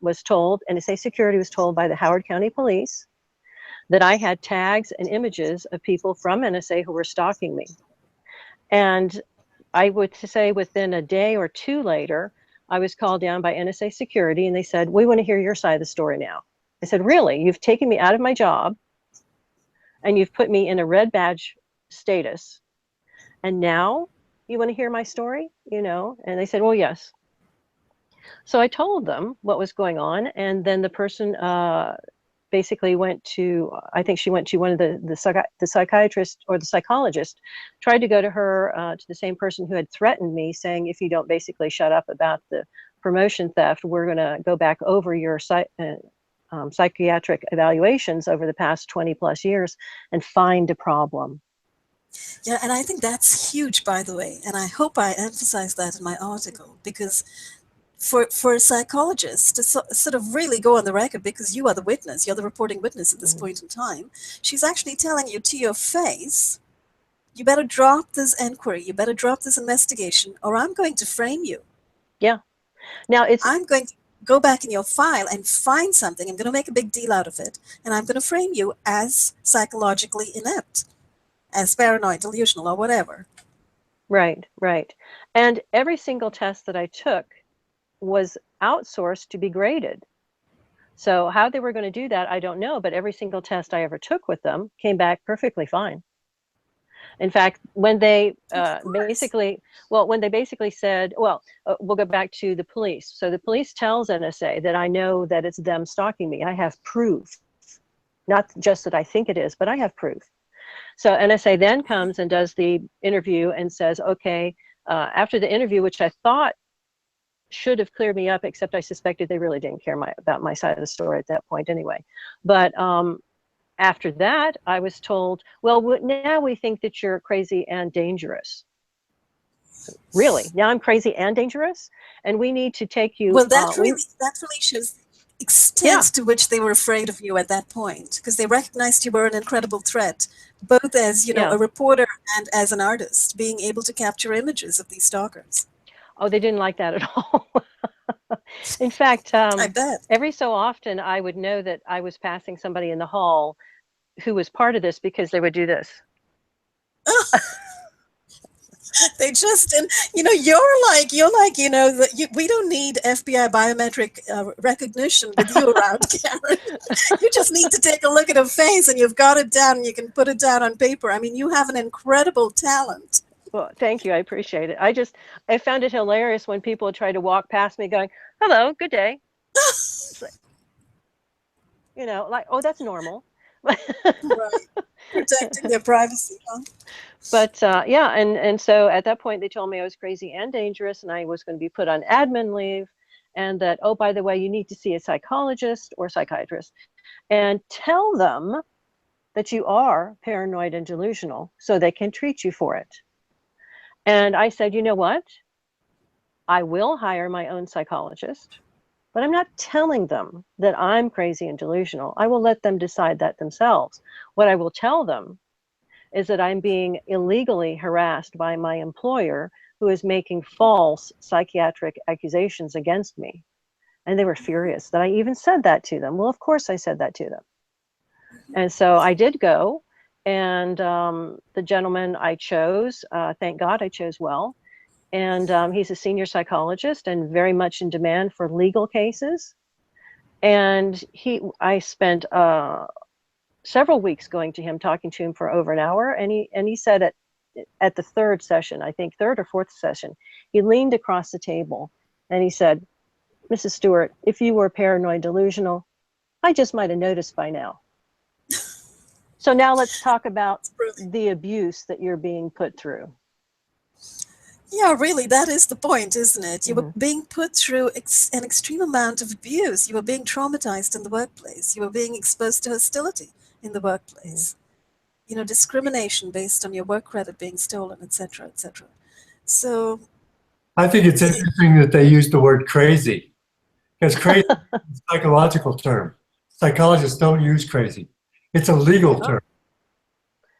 NSA Security was told by the Howard County Police that I had tags and images of people from NSA who were stalking me. And I would say within a day or two later, I was called down by NSA Security, and they said, we want to hear your side of the story now. I said, really? You've taken me out of my job, and you've put me in a red badge status, and now you want to hear my story, you know? And they said, well, yes. So I told them what was going on, and then the person basically went to, I think she went to one of the psychiatrist or the psychologist, tried to go to her, to the same person who had threatened me, saying, if you don't basically shut up about the promotion theft, we're going to go back over your psychiatric evaluations over the past 20 plus years and find a problem. Yeah, and I think that's huge, by the way, and I hope I emphasize that in my article, because for a psychologist to sort of really go on the record, because you are the witness, you're the reporting witness at this point in time, she's actually telling you to your face, you better drop this inquiry, you better drop this investigation, or I'm going to frame you. Yeah. Now I'm going to go back in your file and find something, I'm going to make a big deal out of it, and I'm going to frame you as psychologically inept, as paranoid, delusional, or whatever. Right, right. And every single test that I took was outsourced to be graded. So how they were going to do that, I don't know, but every single test I ever took with them came back perfectly fine. In fact, when they basically said, well, we'll go back to the police. So the police tells NSA that I know that it's them stalking me. I have proof, not just that I think it is, but I have proof. So NSA then comes and does the interview and says, okay, after the interview, which I thought should have cleared me up, except I suspected they really didn't care about my side of the story at that point anyway. But after that, I was told, well, now we think that you're crazy and dangerous. Really? Now I'm crazy and dangerous? And we need to take you... Well, that really shows the extent to which they were afraid of you at that point, because they recognized you were an incredible threat, both as, you know, a reporter and as an artist, being able to capture images of these stalkers. Oh, they didn't like that at all. In fact, I bet. every so often I would know that I was passing somebody in the hall who was part of this, because they would do this. They just, and you know, you're like, you know, we don't need FBI biometric recognition with you around, Karen. You just need to take a look at her face and you've got it down and you can put it down on paper. I mean, you have an incredible talent. Well, thank you. I appreciate it. I found it hilarious when people would try to walk past me going, hello, good day. Like, you know, like, oh, that's normal. Right. Protecting their privacy, huh? But yeah, and so at that point they told me I was crazy and dangerous and I was going to be put on admin leave, and that, oh, by the way, you need to see a psychologist or psychiatrist and tell them that you are paranoid and delusional so they can treat you for it. And I said, you know what? I will hire my own psychologist, but I'm not telling them that I'm crazy and delusional. I will let them decide that themselves. What I will tell them is that I'm being illegally harassed by my employer, who is making false psychiatric accusations against me. And they were furious that I even said that to them. Well, of course I said that to them. And so I did go, and the gentleman I chose, thank God I chose well. And he's a senior psychologist and very much in demand for legal cases. And I spent several weeks going to him, talking to him for over an hour. And he said at the third session, I think third or fourth session, he leaned across the table and he said, Mrs. Stewart, if you were paranoid delusional, I just might have noticed by now. So now let's talk about the abuse that you're being put through. Yeah, really, that is the point, isn't it? You were being put through an extreme amount of abuse. You were being traumatized in the workplace. You were being exposed to hostility in the workplace. You know, discrimination based on your work credit being stolen, etc., etc. So I think it's interesting that they use the word crazy, because crazy is a psychological term. Psychologists don't use crazy. It's a legal term.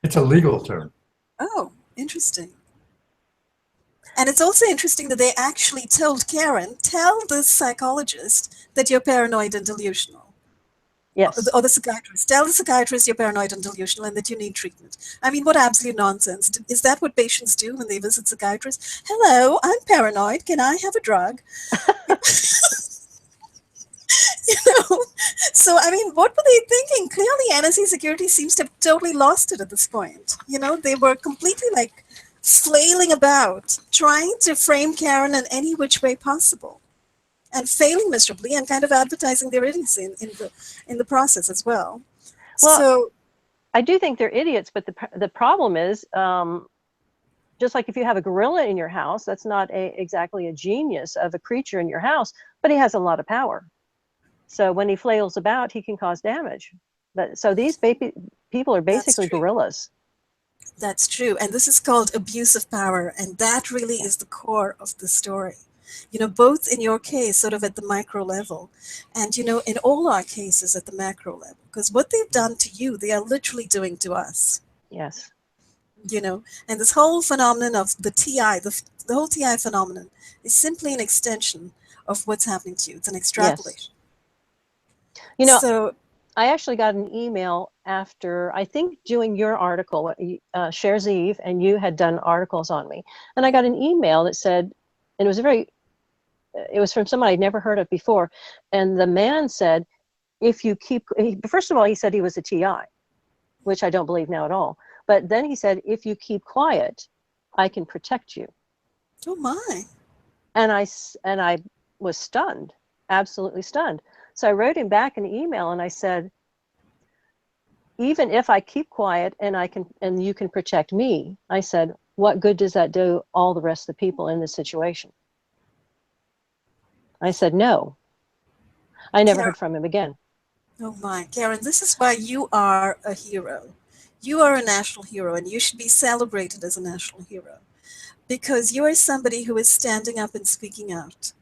It's a legal term. Oh, interesting. And it's also interesting that they actually told Karen, tell the psychologist that you're paranoid and delusional. Yes. Or the psychiatrist. Tell the psychiatrist you're paranoid and delusional and that you need treatment. I mean, what absolute nonsense. Is that what patients do when they visit psychiatrists? Hello, I'm paranoid. Can I have a drug? You know, so I mean, what were they thinking? Clearly, NSA security seems to have totally lost it at this point. You know, they were completely like flailing about, trying to frame Karen in any which way possible. and failing miserably and kind of advertising their idiocy in the process as well. Well, so I do think they're idiots, but the problem is, just like if you have a gorilla in your house, that's not exactly a genius of a creature in your house, but he has a lot of power. So when he flails about, he can cause damage. But so these people are basically gorillas. That's true. And this is called abuse of power. And that really is the core of the story. You know, both in your case, sort of at the micro level, and, you know, in all our cases at the macro level. Because what they've done to you, they are literally doing to us. Yes. You know, and this whole phenomenon of the TI, the whole TI phenomenon is simply an extension of what's happening to you. It's an extrapolation. Yes. You know, so I actually got an email after, I think, doing your article, Cher Zeev, and you had done articles on me. And I got an email that said, and it was from someone I'd never heard of before. And the man said, if you keep, first of all, he said he was a TI, which I don't believe now at all. But then he said, if you keep quiet, I can protect you. Oh my. And I was stunned, absolutely stunned. So I wrote him back an email and I said, even if I keep quiet and you can protect me, I said, what good does that do all the rest of the people in this situation? I said, no. I never heard from him again. Oh my, Karen, this is why you are a hero. You are a national hero, and you should be celebrated as a national hero because you are somebody who is standing up and speaking out.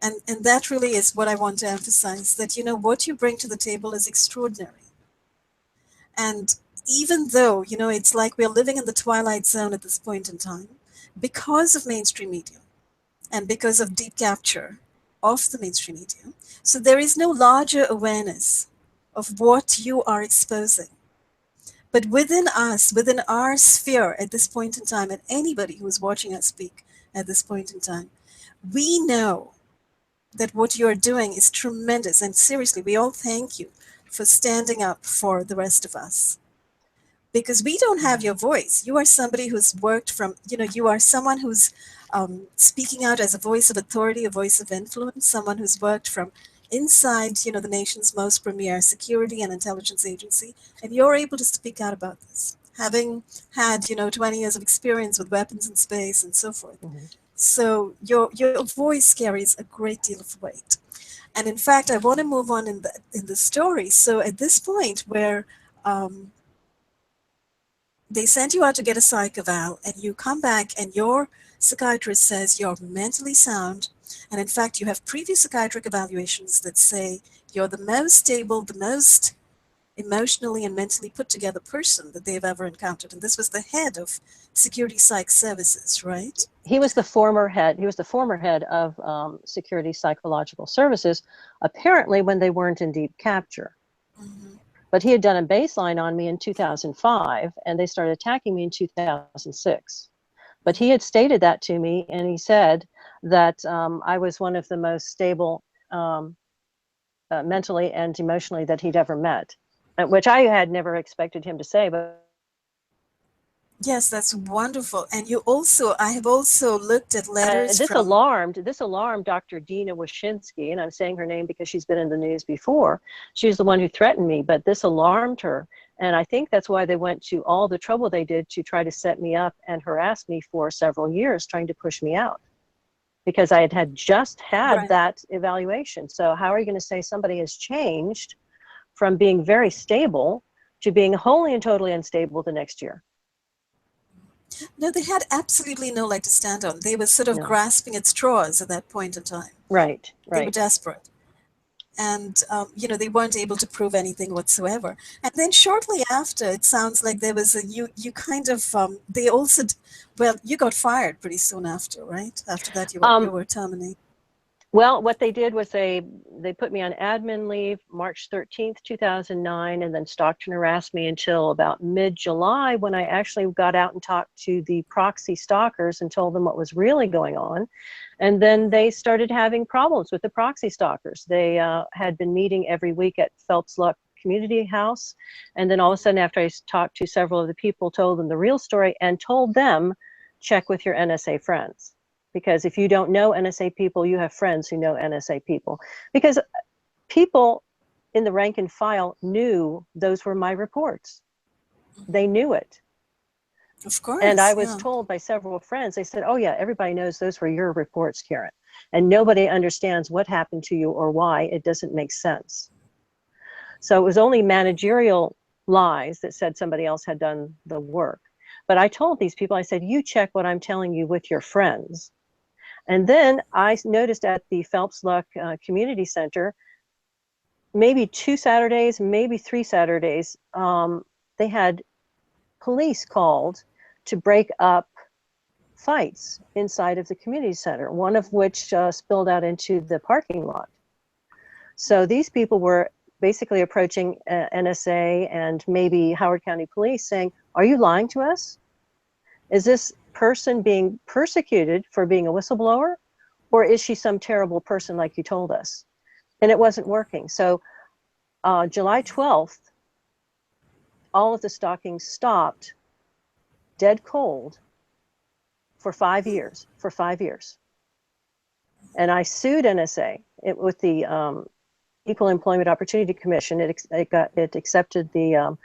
And that really is what I want to emphasize, that, you know, what you bring to the table is extraordinary. And even though, you know, it's like we're living in the twilight zone at this point in time, because of mainstream media and because of deep capture of the mainstream media, so there is no larger awareness of what you are exposing. But within us, within our sphere at this point in time, and anybody who is watching us speak at this point in time, we know that what you're doing is tremendous. And seriously, we all thank you for standing up for the rest of us. Because we don't have your voice. You are somebody who's worked from, you know, you are someone who's speaking out as a voice of authority, a voice of influence, someone who's worked from inside, you know, the nation's most premier security and intelligence agency, and you're able to speak out about this, having had, you know, 20 years of experience with weapons in space and so forth. Mm-hmm. So your voice carries a great deal of weight. And in fact, I want to move on in the story. So at this point where they send you out to get a psych eval, and you come back and your psychiatrist says you're mentally sound, and in fact you have previous psychiatric evaluations that say you're the most stable, the most emotionally and mentally put together person that they've ever encountered. And this was the head of Security Psych Services, right? He was the former head. He was the former head of Security Psychological Services, apparently when they weren't in deep capture. Mm-hmm. But he had done a baseline on me in 2005, and they started attacking me in 2006. But he had stated that to me, and he said that I was one of the most stable mentally and emotionally that he'd ever met, which I had never expected him to say. But yes, that's wonderful. And you also, I have also looked at letters this alarmed Dr. Dina Wyszynski, and I'm saying her name because she's been in the news before. She's the one who threatened me, but this alarmed her. And I think that's why they went to all the trouble they did to try to set me up and harass me for several years, trying to push me out. Because I had just had right. that evaluation. So how are you going to say somebody has changed from being very stable to being wholly and totally unstable the next year? No, they had absolutely no leg to stand on. They were sort of grasping at straws at that point in time. Right. They were desperate. And, you know, they weren't able to prove anything whatsoever. And then shortly after, it sounds like there was you kind of, they also, well, you got fired pretty soon after, right? After that, you were terminated. Well, what they did was they put me on admin leave March 13th, 2009, and then stalked and harassed me until about mid-July, when I actually got out and talked to the proxy stalkers and told them what was really going on. And then they started having problems with the proxy stalkers. They had been meeting every week at Phelps Luck Community House. And then all of a sudden, after I talked to several of the people, told them the real story and told them, check with your NSA friends. because if you don't know NSA people, you have friends who know NSA people. Because people in the rank and file knew those were my reports. They knew it. Of course. And I was yeah. told by several friends, they said, oh yeah, everybody knows those were your reports, Karen. And nobody understands what happened to you or why. It doesn't make sense. So it was only managerial lies that said somebody else had done the work. But I told these people, I said, you check what I'm telling you with your friends. And then I noticed at the Phelps Luck Community Center, maybe 2 Saturdays, maybe 3 Saturdays, they had police called to break up fights inside of the community center, one of which spilled out into the parking lot. So these people were basically approaching NSA and maybe Howard County Police saying, are you lying to us? Is this person being persecuted for being a whistleblower? Or is she some terrible person like you told us? And it wasn't working. So July 12th, all of the stalking stopped dead cold for 5 years, And I sued NSA with the Equal Employment Opportunity Commission. It accepted the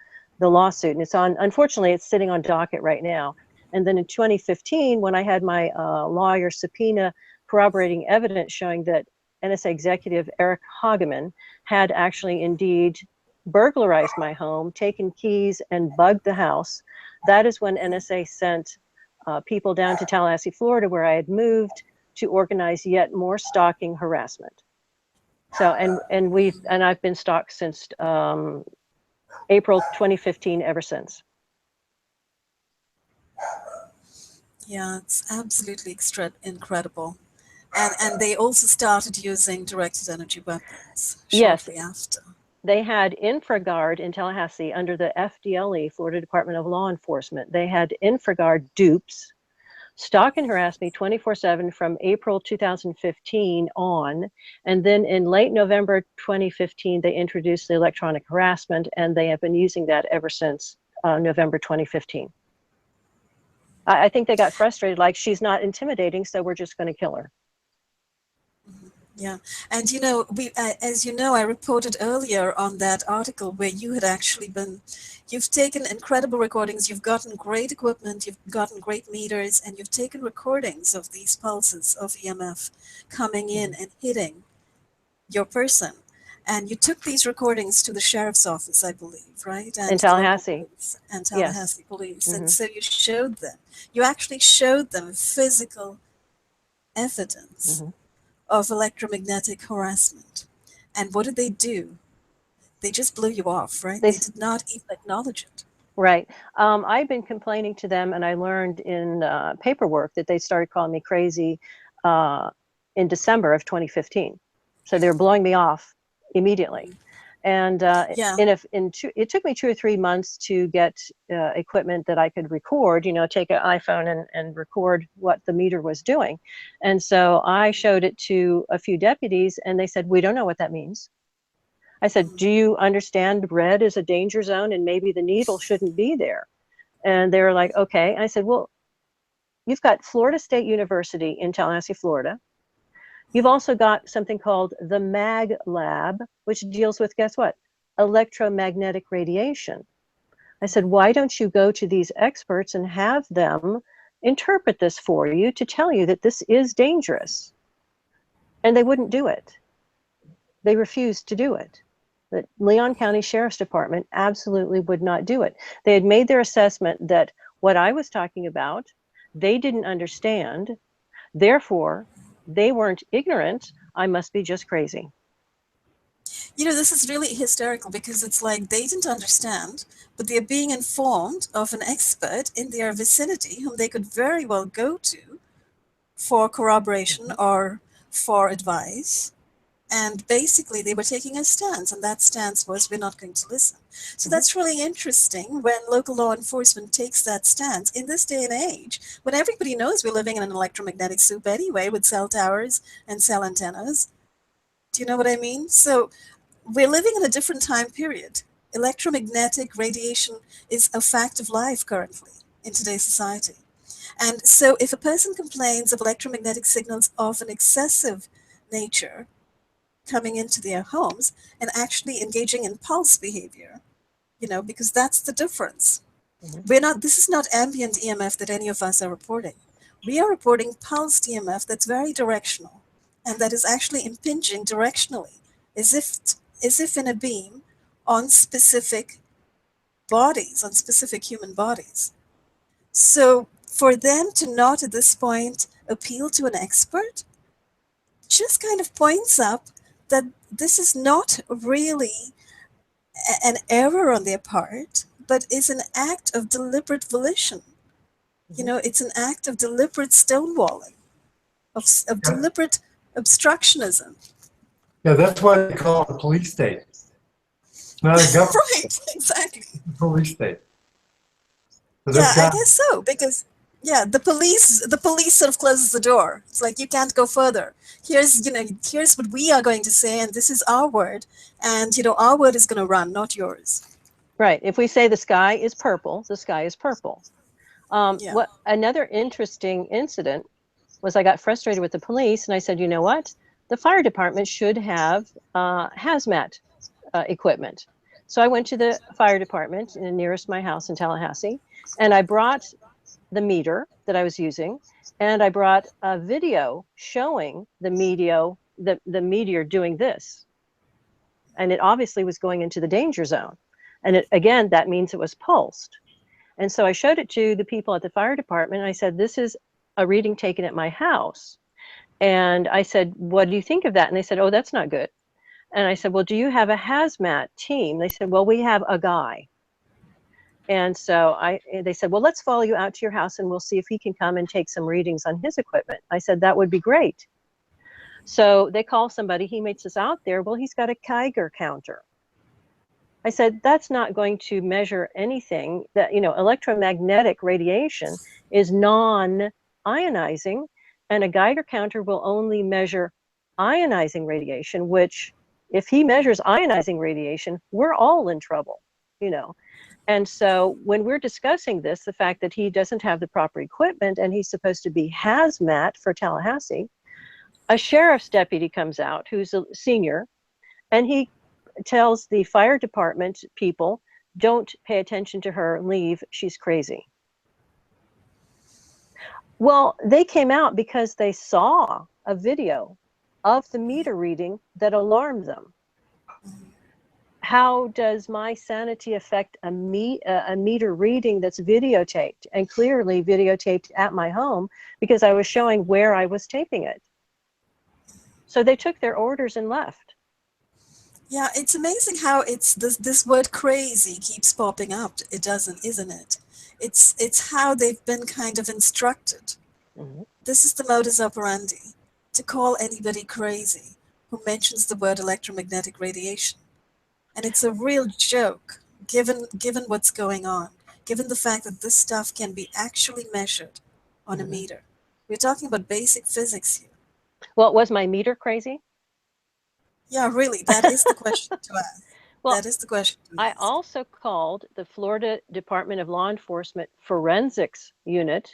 lawsuit, and it's on, unfortunately, it's sitting on docket right now. And then in 2015, when I had my lawyer subpoena corroborating evidence showing that NSA executive Eric Hageman had actually indeed burglarized my home, taken keys, and bugged the house, that is when NSA sent people down to Tallahassee, Florida, where I had moved, to organize yet more stalking harassment. So, and I've been stalked since April 2015, ever since. Yeah, it's absolutely incredible. And they also started using directed energy weapons shortly after. They had InfraGard in Tallahassee under the FDLE, Florida Department of Law Enforcement. They had InfraGard dupes stalk and harass me 24/7 from April 2015 on. And then in late November 2015, they introduced the electronic harassment, and they have been using that ever since November 2015. I think they got frustrated, like, she's not intimidating, so we're just going to kill her. Yeah, and you know, as you know, I reported earlier on that article where you had actually you've taken incredible recordings, you've gotten great equipment, you've gotten great meters, and you've taken recordings of these pulses of EMF coming in and hitting your person. And you took these recordings to the sheriff's office, I believe, right? And in Tallahassee. And Tallahassee Police. And so you showed them. You actually showed them physical evidence of electromagnetic harassment. And what did they do? They just blew you off, right? They did not even acknowledge it. Right. I've been complaining to them, and I learned in paperwork that they started calling me crazy in December of 2015. So they were blowing me off immediately. And it took me 2 or 3 months to get equipment that I could record, you know, take an iPhone and record what the meter was doing. And so I showed it to a few deputies, and they said, we don't know what that means. I said, do you understand red is a danger zone and maybe the needle shouldn't be there? And they were like, okay. And I said, well, you've got Florida State University in Tallahassee, Florida. You've also got something called the MAG Lab, which deals with, guess what? Electromagnetic radiation. I said, why don't you go to these experts and have them interpret this for you to tell you that this is dangerous? And they wouldn't do it. They refused to do it. The Leon County Sheriff's Department absolutely would not do it. They had made their assessment that what I was talking about, they didn't understand. Therefore, they weren't ignorant. I must be just crazy. You know, this is really hysterical because it's like they didn't understand, but they're being informed of an expert in their vicinity whom they could very well go to for corroboration or for advice. And basically, they were taking a stance, and that stance was, we're not going to listen. So that's really interesting when local law enforcement takes that stance in this day and age, when everybody knows we're living in an electromagnetic soup anyway, with cell towers and cell antennas. Do you know what I mean? So we're living in a different time period. Electromagnetic radiation is a fact of life currently in today's society. And so if a person complains of electromagnetic signals of an excessive nature coming into their homes and actually engaging in pulse behavior, because that's the difference. This is not ambient EMF that any of us are reporting. We are reporting pulsed EMF that's very directional and that is actually impinging directionally, as if in a beam on specific bodies, on specific human bodies. So for them to not at this point appeal to an expert just kind of points up that this is not really an error on their part, but is an act of deliberate volition. It's an act of deliberate stonewalling, of deliberate obstructionism. Yeah, that's why they call it a police state. It's not a government. Right, exactly. It's a police state. So Yeah, I guess so, because the police sort of closes the door. It's like, you can't go further. Here's what we are going to say, and this is our word, and our word is going to run, not yours. Right. If we say the sky is purple, the sky is purple. What another interesting incident was, I got frustrated with the police, and I said, you know what? The fire department should have hazmat equipment. So I went to the fire department nearest my house in Tallahassee, and I brought the meter that I was using, and I brought a video showing the meteor doing this. And it obviously was going into the danger zone. And again, that means it was pulsed. And so I showed it to the people at the fire department, and I said, this is a reading taken at my house. And I said, what do you think of that? And they said, oh, that's not good. And I said, well, do you have a hazmat team? They said, well, we have a guy. And so they said, well, let's follow you out to your house and we'll see if he can come and take some readings on his equipment. I said, that would be great. So they call somebody, he meets us out there. Well, he's got a Geiger counter. I said, that's not going to measure anything. That, electromagnetic radiation is non-ionizing, and a Geiger counter will only measure ionizing radiation, which if he measures ionizing radiation, we're all in trouble, And so when we're discussing this, the fact that he doesn't have the proper equipment and he's supposed to be hazmat for Tallahassee, a sheriff's deputy comes out who's a senior, and he tells the fire department people, don't pay attention to her, leave, she's crazy. Well, they came out because they saw a video of the meter reading that alarmed them. How does my sanity affect a meter reading that's videotaped, and clearly videotaped at my home because I was showing where I was taping it? So they took their orders and left. Yeah, it's amazing how this word crazy keeps popping up. It doesn't, isn't it? It's how they've been kind of instructed. Mm-hmm. This is the modus operandi, to call anybody crazy who mentions the word electromagnetic radiation. And it's a real joke, given what's going on, given the fact that this stuff can be actually measured on a meter. We're talking about basic physics here. Well, was my meter crazy? Yeah, really, that is the question to ask. Well, that is the question to ask. I also called the Florida Department of Law Enforcement Forensics Unit,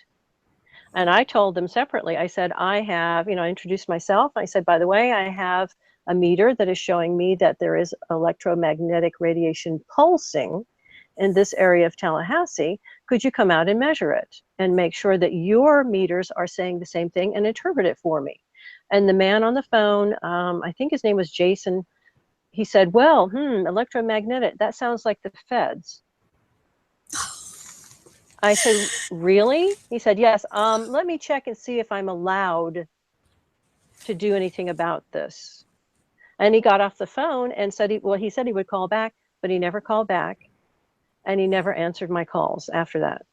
and I told them separately. I said, I have, I introduced myself. I said, by the way, I have a meter that is showing me that there is electromagnetic radiation pulsing in this area of Tallahassee. Could you come out and measure it and make sure that your meters are saying the same thing and interpret it for me? And the man on the phone, I think his name was Jason, he said, well, electromagnetic, that sounds like the feds. I said, really? He said, yes. Let me check and see if I'm allowed to do anything about this. And he got off the phone and said, he said he would call back, but he never called back. And he never answered my calls after that.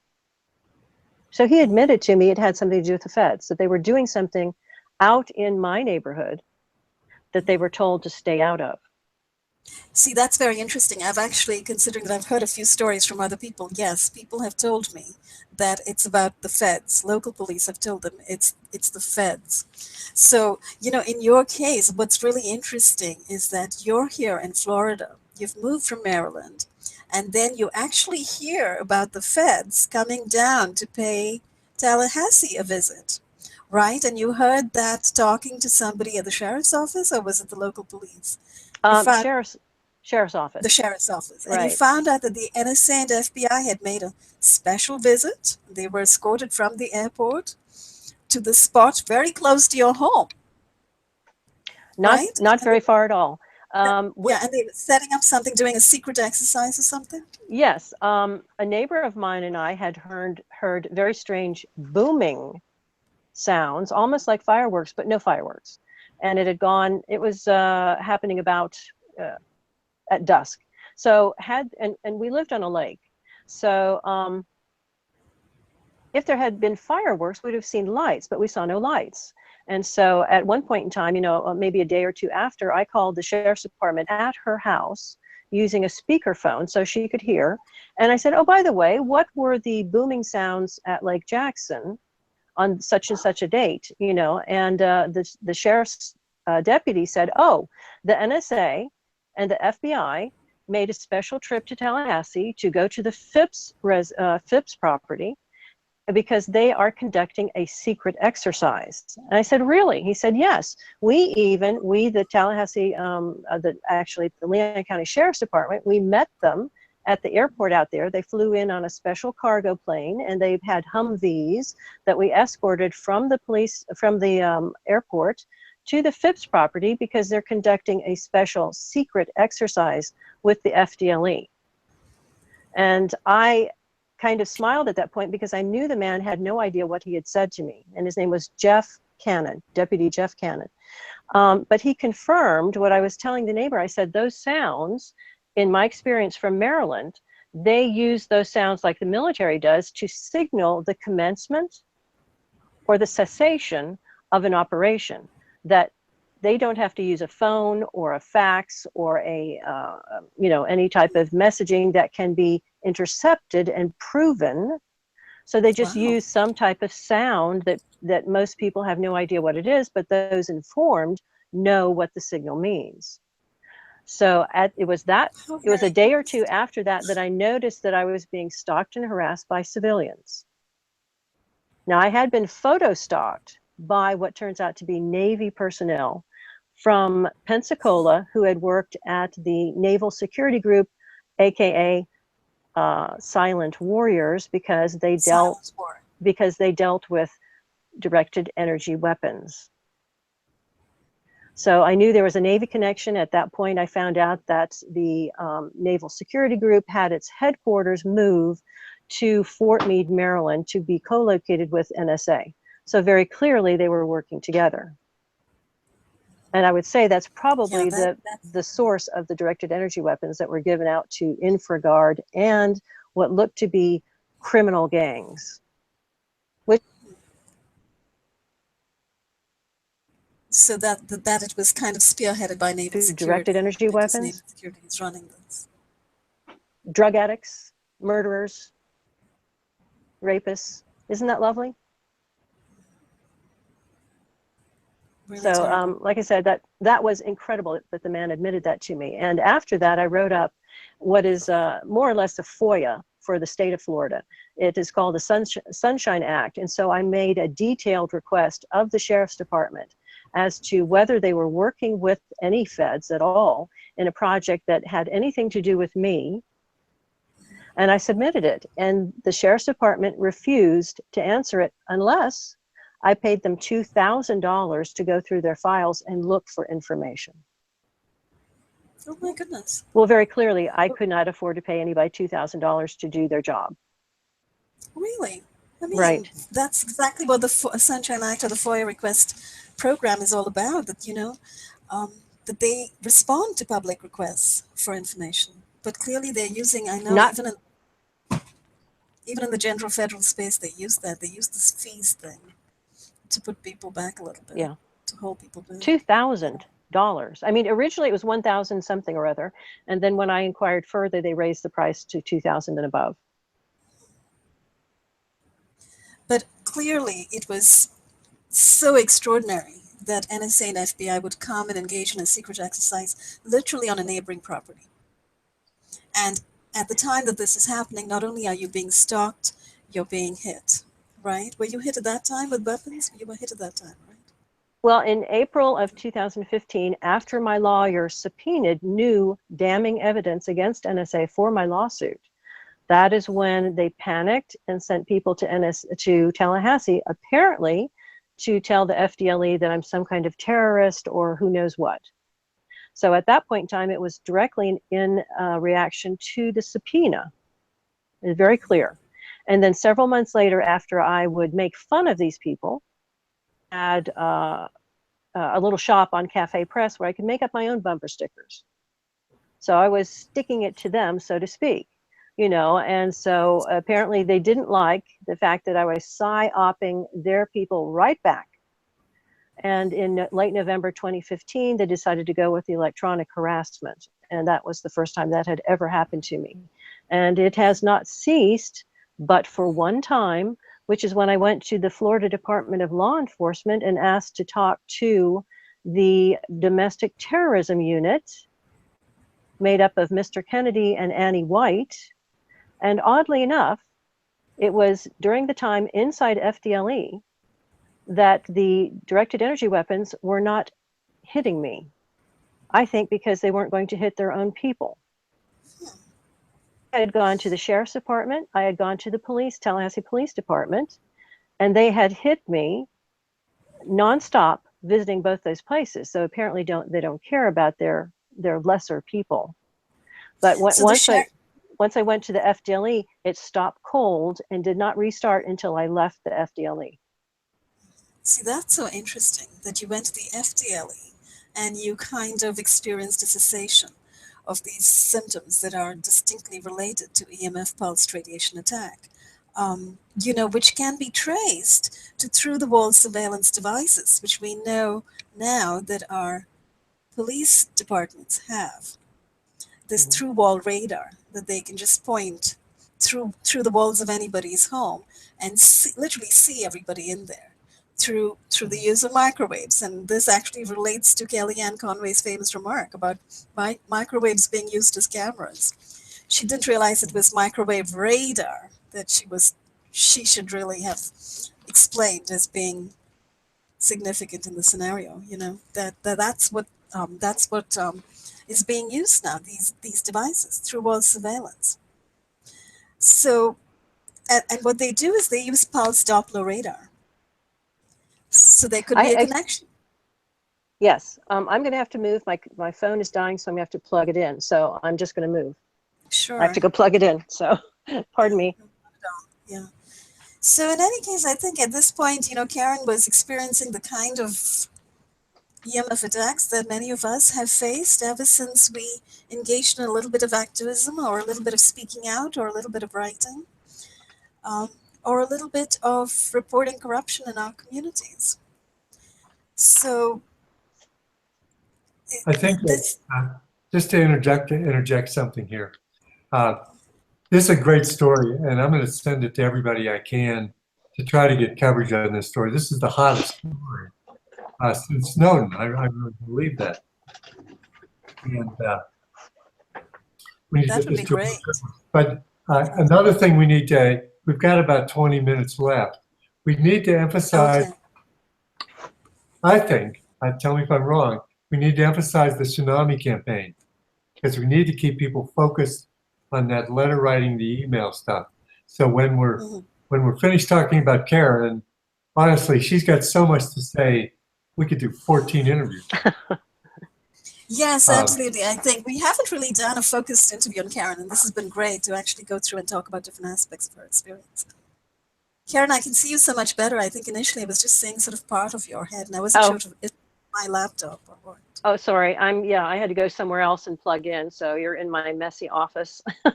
So he admitted to me it had something to do with the feds, that they were doing something out in my neighborhood that they were told to stay out of. See, that's very interesting. I've actually, considering that I've heard a few stories from other people, yes, people have told me that it's about the feds. Local police have told them it's the feds. So, in your case, what's really interesting is that you're here in Florida. You've moved from Maryland, and then you actually hear about the feds coming down to pay Tallahassee a visit, right? And you heard that talking to somebody at the sheriff's office, or was it the local police? You found Sheriff's office. the sheriff's office. And you Right. found out that the NSA and FBI had made a special visit. They were escorted from the airport to the spot very close to your home, right? Not very far at all. Yeah, and they were setting up something, doing a secret exercise or something? Yes, a neighbor of mine and I had heard very strange booming sounds, almost like fireworks, but no fireworks. And it was happening about at dusk. So and we lived on a lake. So if there had been fireworks, we'd have seen lights, but we saw no lights. And so at one point in time, maybe a day or two after, I called the sheriff's department at her house using a speakerphone so she could hear. And I said, oh, by the way, what were the booming sounds at Lake Jackson on such and such a date? And the sheriff's deputy said, oh, the NSA and the FBI made a special trip to Tallahassee to go to the Phipps property because they are conducting a secret exercise. And I said, really? He said, yes. The Tallahassee, the Leon County Sheriff's Department, we met them at the airport out there. They flew in on a special cargo plane, and they've had Humvees that we escorted from the airport to the Phipps property because they're conducting a special secret exercise with the FDLE. And I kind of smiled at that point because I knew the man had no idea what he had said to me. And his name was Jeff Cannon, Deputy Jeff Cannon. But he confirmed what I was telling the neighbor. I said, those sounds, in my experience from Maryland, they use those sounds like the military does to signal the commencement or the cessation of an operation, that they don't have to use a phone or a fax or any type of messaging that can be intercepted and proven. So they just use some type of sound that most people have no idea what it is, but those informed know what the signal means. So it was a day or two after that I noticed that I was being stalked and harassed by civilians. Now, I had been photo stalked by what turns out to be Navy personnel from Pensacola who had worked at the Naval Security Group, aka Silent Warriors, because they dealt with directed energy weapons. So I knew there was a Navy connection. At that point, I found out that the Naval Security Group had its headquarters moved to Fort Meade, Maryland, to be co-located with NSA. So very clearly, they were working together. And I would say that's probably the source of the directed energy weapons that were given out to InfraGard and what looked to be criminal gangs. So that it was kind of spearheaded by Naval Security. Directed energy weapons? Naval Security is running this. Drug addicts, murderers, rapists. Isn't that lovely? Really so terrible. like I said, that was incredible that the man admitted that to me. And after that, I wrote up what is more or less a FOIA for the state of Florida. It is called the Sunshine Act. And so I made a detailed request of the Sheriff's Department as to whether they were working with any feds at all in a project that had anything to do with me. And I submitted it. And the Sheriff's Department refused to answer it unless I paid them $2,000 to go through their files and look for information. Oh my goodness. Well, very clearly, I could not afford to pay anybody $2,000 to do their job. Really? I mean, Right. That's exactly what the Sunshine Act or the FOIA request program is all about, that, that they respond to public requests for information. But clearly they're using, I know, even in the general federal space, they use that. They use this fees thing to put people back a little bit. Yeah. To hold people back. $2,000. I mean, originally it was 1,000 something or other. And then when I inquired further, they raised the price to 2,000 and above. But clearly it was so extraordinary that NSA and FBI would come and engage in a secret exercise literally on a neighboring property. And at the time that this is happening, not only are you being stalked, you're being hit. right? Were you hit at that time with weapons? You were hit at that time, right? Well, in April of 2015, after my lawyer subpoenaed new damning evidence against NSA for my lawsuit, that is when they panicked and sent people to Tallahassee, apparently to tell the FDLE that I'm some kind of terrorist or who knows what. So at that point in time, it was directly in reaction to the subpoena. It was very clear. And then several months later, after I would make fun of these people, had a little shop on Cafe Press where I could make up my own bumper stickers. So I was sticking it to them, so to speak, you know, and so apparently they didn't like the fact that I was psy-opping their people right back. And in late November 2015, they decided to go with the electronic harassment. And that was the first time that had ever happened to me. And it has not ceased, but for one time, which is when I went to the Florida Department of Law Enforcement and asked to talk to the domestic terrorism unit made up of Mr. Kennedy and Annie White. And oddly enough, it was during the time inside FDLE that the directed energy weapons were not hitting me. I think because they weren't going to hit their own people. I had gone to the sheriff's department, I had gone to the Tallahassee Police Department, and they had hit me nonstop visiting both those places. So apparently they don't care about their lesser people. But once I went to the FDLE, it stopped cold and did not restart until I left the FDLE. See, that's so interesting that you went to the FDLE and you kind of experienced a cessation of these symptoms that are distinctly related to EMF pulsed radiation attack, you know, which can be traced to through-the-wall surveillance devices, which we know now that our police departments have. This through-wall radar that they can just point through the walls of anybody's home and literally see everybody in there through the use of microwaves. And this actually relates to Kellyanne Conway's famous remark about microwaves being used as cameras. She didn't realize it was microwave radar that she should really have explained as being significant in the scenario. You know, that's what is being used now, these devices, through wall surveillance. So, and what they do is they use pulse Doppler radar. So there could be a connection. Yes, I'm going to have to move. My phone is dying, so I'm going to have to plug it in. So I'm just going to move. Sure. I have to go plug it in. So pardon me. Yeah. So in any case, I think at this point, you know, Karen was experiencing the kind of EMF attacks that many of us have faced ever since we engaged in a little bit of activism or a little bit of speaking out or a little bit of writing. Or a little bit of reporting corruption in our communities. So, I think just to interject something here. This is a great story, and I'm going to send it to everybody I can to try to get coverage on this story. This is the hottest story since Snowden. I really believe that. And we need that to would get be this great. But another thing we need to, we've got about 20 minutes left. We need to emphasize, okay. I think, tell me if I'm wrong, we need to emphasize the tsunami campaign because we need to keep people focused on that letter writing, the email stuff. So when we're finished talking about Karen, and honestly, she's got so much to say, we could do 14 interviews. Yes, absolutely. I think we haven't really done a focused interview on Karen, and this has been great to actually go through and talk about different aspects of her experience. Karen, I can see you so much better. I think initially I was just seeing sort of part of your head, and I wasn't sure if it's my laptop or what. Oh, sorry. I had to go somewhere else and plug in, so you're in my messy office. Well,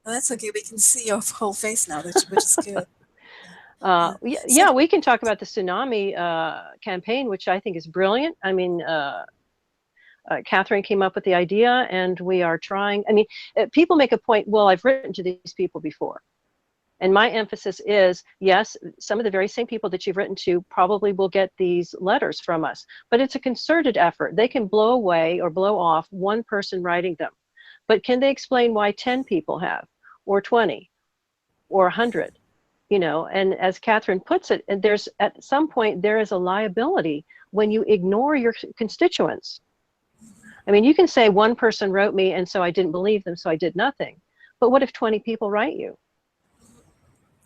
that's okay. We can see your whole face now, which is good. Yeah, we can talk about the tsunami campaign, which I think is brilliant. I mean, Catherine came up with the idea, and we are trying. I mean, people make a point, well, I've written to these people before. And my emphasis is, yes, some of the very same people that you've written to probably will get these letters from us. But it's a concerted effort. They can blow away or blow off one person writing them. But can they explain why 10 people have, or 20, or 100? you know, and as Catherine puts it, and there's at some point there is a liability when you ignore your constituents. I mean, you can say one person wrote me and so I didn't believe them, so I did nothing. But what if 20 people write you?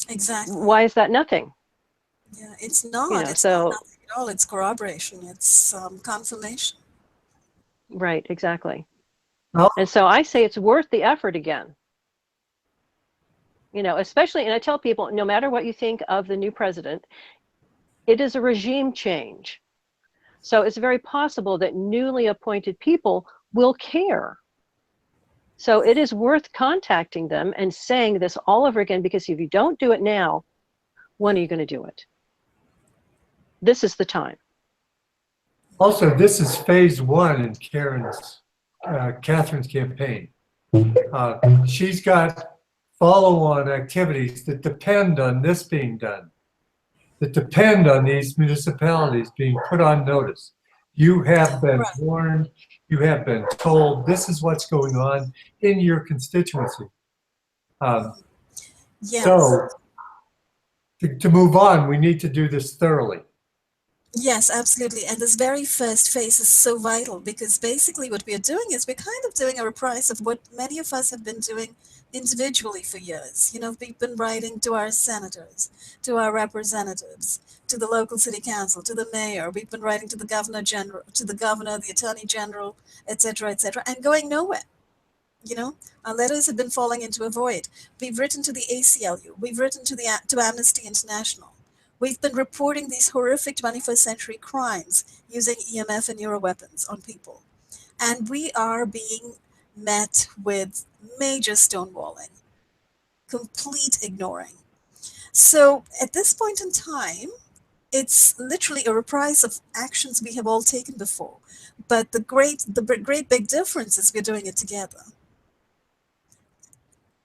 Exactly. Why is that nothing? Yeah, it's not. You know, It's so not nothing at all. It's corroboration. It's confirmation. right, exactly. Well, And so I say it's worth the effort again. You know, especially, and I tell people, no matter what you think of the new president, it is a regime change. So it's very possible that newly appointed people will care. So it is worth contacting them and saying this all over again, because if you don't do it now, when are you going to do it? This is the time. also, this is phase one in Catherine's campaign. She's got follow-on activities that depend on this being done, that depend on these municipalities being put on notice. You have been warned, you have been told this is what's going on in your constituency. Yes. So to move on, we need to do this thoroughly. Yes, absolutely. And this very first phase is so vital, because basically what we are doing is we're kind of doing a reprise of what many of us have been doing individually for years. You know, we've been writing to our senators, to our representatives, to the local city council, to the mayor. We've been writing to the governor general, to the governor, the attorney general, etc., and going nowhere. You know, our letters have been falling into a void. We've written to the ACLU. We've written to Amnesty International. We've been reporting these horrific 21st century crimes using EMF and neuroweapons on people. And we are being met with major stonewalling, complete ignoring. So at this point in time, it's literally a reprise of actions we have all taken before. But the great big difference is we're doing it together.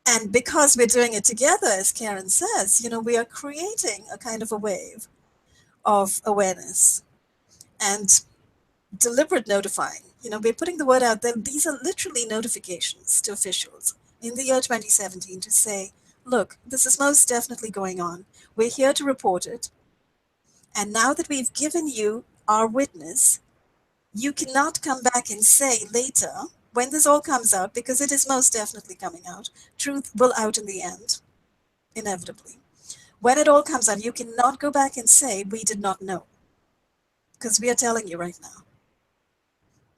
And because we're doing it together, as Karen says, you know, we are creating a kind of a wave of awareness and deliberate notifying. You know, we're putting the word out there. These are literally notifications to officials in the year 2017 to say, look, this is most definitely going on. We're here to report it. And now that we've given you our witness, you cannot come back and say later, when this all comes out, because it is most definitely coming out, truth will out in the end, inevitably. When it all comes out, you cannot go back and say, we did not know, because we are telling you right now.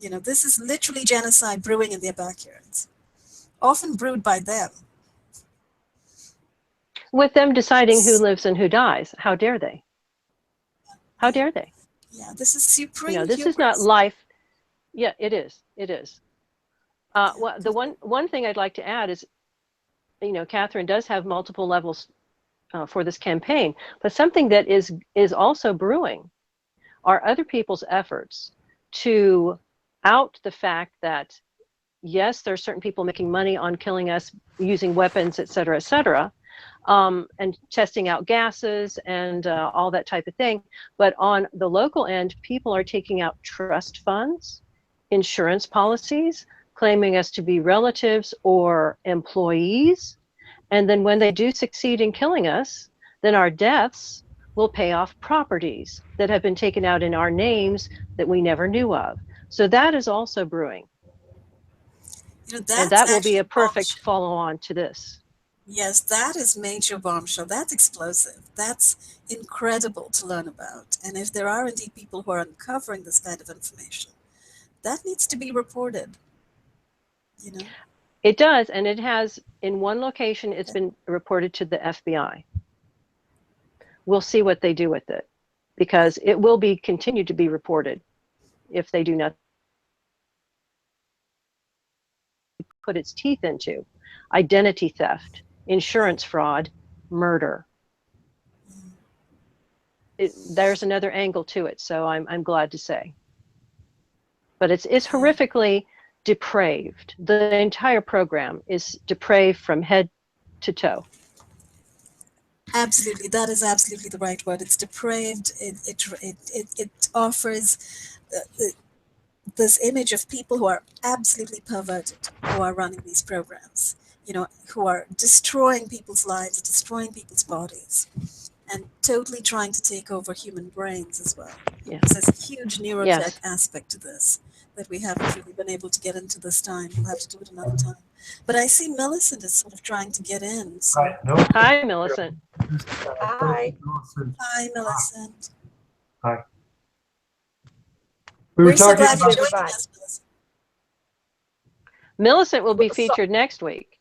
You know, this is literally genocide brewing in their backyards, often brewed by them. With them deciding who lives and who dies. How dare they? How dare they? Yeah, this is supreme. You know, this is not life. Yeah, it is. It is. Well, the one thing I'd like to add is, you know, Catherine does have multiple levels for this campaign, but something that is also brewing are other people's efforts to out the fact that, yes, there are certain people making money on killing us using weapons, et cetera, and testing out gases and all that type of thing. But on the local end, people are taking out trust funds, insurance policies, claiming us to be relatives or employees. And then when they do succeed in killing us, then our deaths will pay off properties that have been taken out in our names that we never knew of. So that is also brewing. You know, and that will be a perfect follow-on to this. Yes, that is major bombshell. That's explosive. That's incredible to learn about. And if there are indeed people who are uncovering this kind of information, that needs to be reported. You know? It does, and it has, in one location, it's been reported to the FBI. We'll see what they do with it, because it will be continued to be reported if they do not put its teeth into identity theft, insurance fraud, murder. There's another angle to it, so I'm glad to say. But it's horrifically depraved. The entire program is depraved from head to toe. Absolutely, that is absolutely the right word. It's depraved. It offers this image of people who are absolutely perverted, who are running these programs. who are destroying people's lives, destroying people's bodies, and totally trying to take over human brains as well. Yeah. Because there's a huge neurotech Yes. aspect to this that we haven't really been able to get into this time. We'll have to do it another time. But I see Millicent is sort of trying to get in. So. Right. No. Hi, Millicent. Hi. Hi, Millicent. Hi. We were We're so talking glad you're about, joining everybody. us, Millicent. Millicent will be featured next week.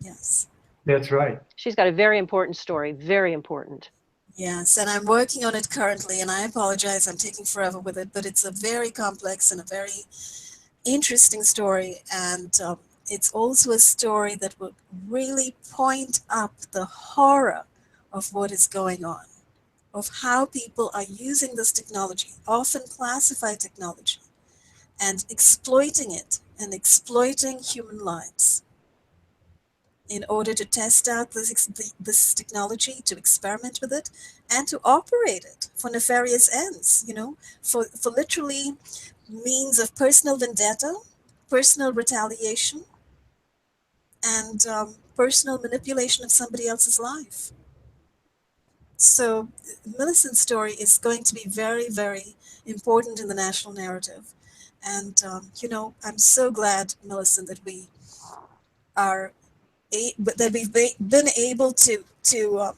Yes. that's right. She's got a very important story, very important. Yes, and I'm working on it currently, and I apologize, I'm taking forever with it, but it's a very complex and a very interesting story, and it's also a story that will really point up the horror of what is going on, of how people are using this technology, often classified technology, and exploiting it and exploiting human lives in order to test out this technology, to experiment with it, and to operate it for nefarious ends, for literally means of personal vendetta, personal retaliation, and personal manipulation of somebody else's life. So Millicent's story is going to be very, very important in the national narrative. And, I'm so glad, Millicent, that we are that we've been able to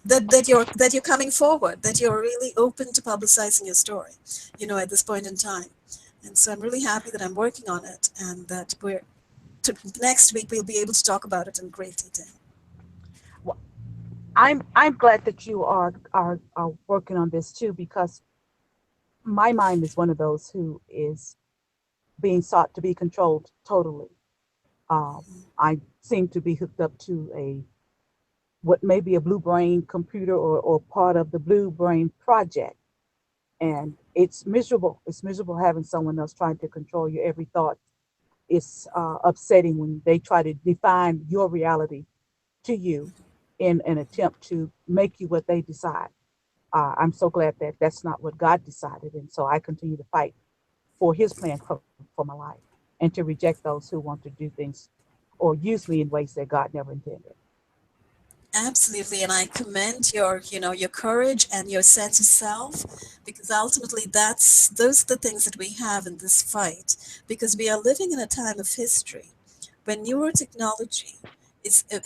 that you're coming forward, that you're really open to publicizing your story, at this point in time. And so I'm really happy that I'm working on it, and that next week we'll be able to talk about it in great detail. I'm glad that you are working on this too, because my mind is one of those who is being sought to be controlled totally. I seem to be hooked up to what may be a blue brain computer or part of the blue brain project. And it's miserable. It's miserable having someone else trying to control your every thought. It's upsetting when they try to define your reality to you in an attempt to make you what they decide. I'm so glad that that's not what God decided. And so I continue to fight for his plan for my life, and to reject those who want to do things or use me in ways that God never intended. Absolutely, and I commend your courage and your sense of self, because ultimately those are the things that we have in this fight, because we are living in a time of history when neurotechnology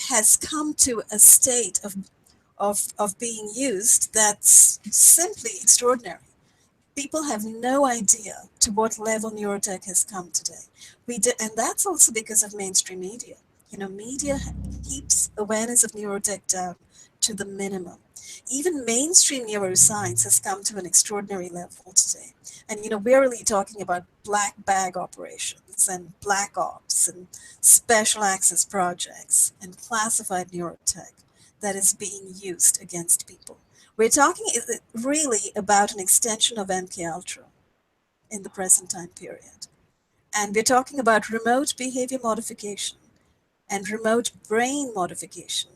has come to a state of being used that's simply extraordinary. People have no idea to what level neurotech has come today. And that's also because of mainstream media. Media keeps awareness of neurotech down to the minimum. Even mainstream neuroscience has come to an extraordinary level today. And, we're really talking about black bag operations and black ops and special access projects and classified neurotech that is being used against people. We're talking really about an extension of MKUltra in the present time period. And we're talking about remote behavior modification and remote brain modification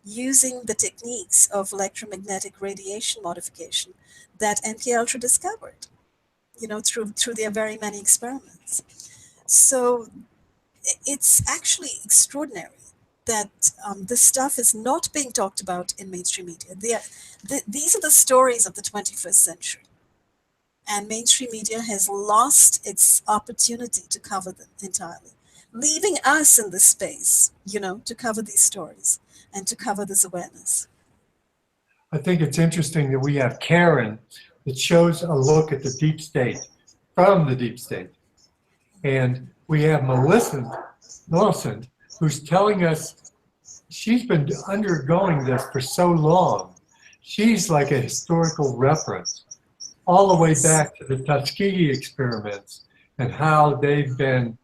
using the techniques of electromagnetic radiation modification that MKUltra discovered, through their very many experiments. So it's actually extraordinary that this stuff is not being talked about in mainstream media. These are the stories of the 21st century. And mainstream media has lost its opportunity to cover them entirely, leaving us in this space, to cover these stories and to cover this awareness. I think it's interesting that we have Karen that shows a look at the deep state, from the deep state. And we have Millicent, who's telling us she's been undergoing this for so long. She's like a historical reference, all the way back to the Tuskegee experiments and how they've been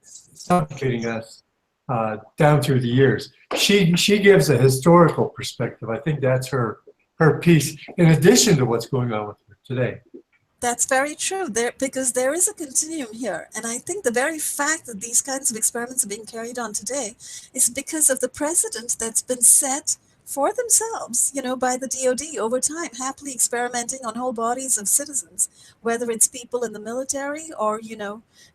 suffocating us down through the years. She gives a historical perspective. I think that's her piece, in addition to what's going on with her today. That's very true, because there is a continuum here. And I think the very fact that these kinds of experiments are being carried on today is because of the precedent that's been set for themselves, by the DoD over time, happily experimenting on whole bodies of citizens, whether it's people in the military or,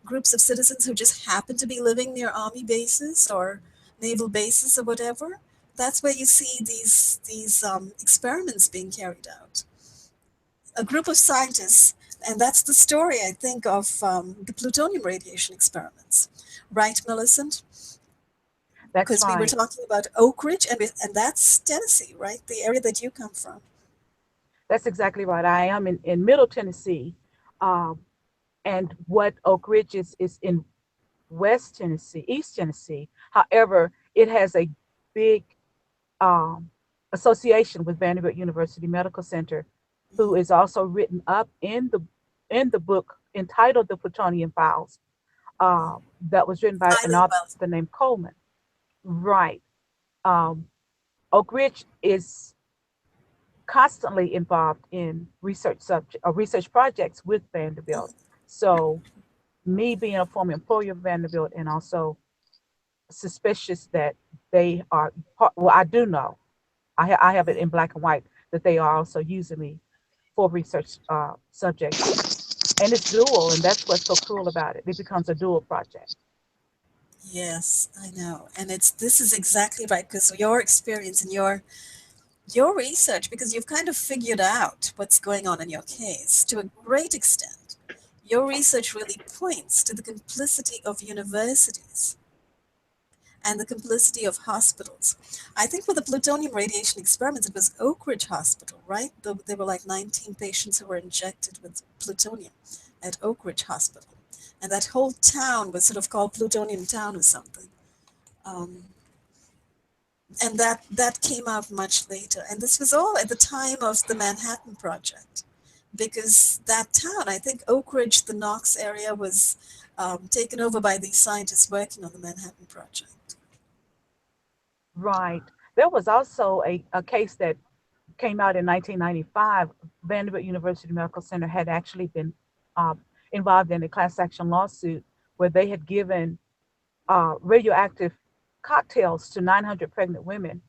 groups of citizens who just happen to be living near army bases or naval bases or whatever, that's where you see these experiments being carried out. A group of scientists, and that's the story, I think, of the plutonium radiation experiments. Right, Millicent? That's Because we were right. talking about Oak Ridge, and that's Tennessee, right? The area that you come from. That's exactly right. I am in Middle Tennessee. Um, and what Oak Ridge is in West Tennessee, East Tennessee. However, it has a big um, association with Vanderbilt University Medical Center, who is also written up in the book entitled "The Plutonium Files," that was written by I an know author well. named Coleman. Right. Um, Oak Ridge is constantly involved in research projects with Vanderbilt. So me being a former employee of Vanderbilt and also suspicious that they are well, I do know, I have it in black and white that they are also using me for research subjects, and it's dual, and that's what's so cruel about it. It becomes a dual project. Yes, I know. And this is exactly right, because your experience and your research, because you've kind of figured out what's going on in your case to a great extent. Your research really points to the complicity of universities and the complicity of hospitals. I think with the plutonium radiation experiments, it was Oak Ridge Hospital, right? There were like 19 patients who were injected with plutonium at Oak Ridge Hospital. And that whole town was sort of called Plutonium Town or something. Um, and that came out much later. And this was all at the time of the Manhattan Project, because that town, I think Oak Ridge, the Knox area, was taken over by these scientists working on the Manhattan Project. Right. There was also a case that came out in 1995. Vanderbilt University Medical Center had actually been um, involved in a class action lawsuit where they had given radioactive cocktails to 900 pregnant women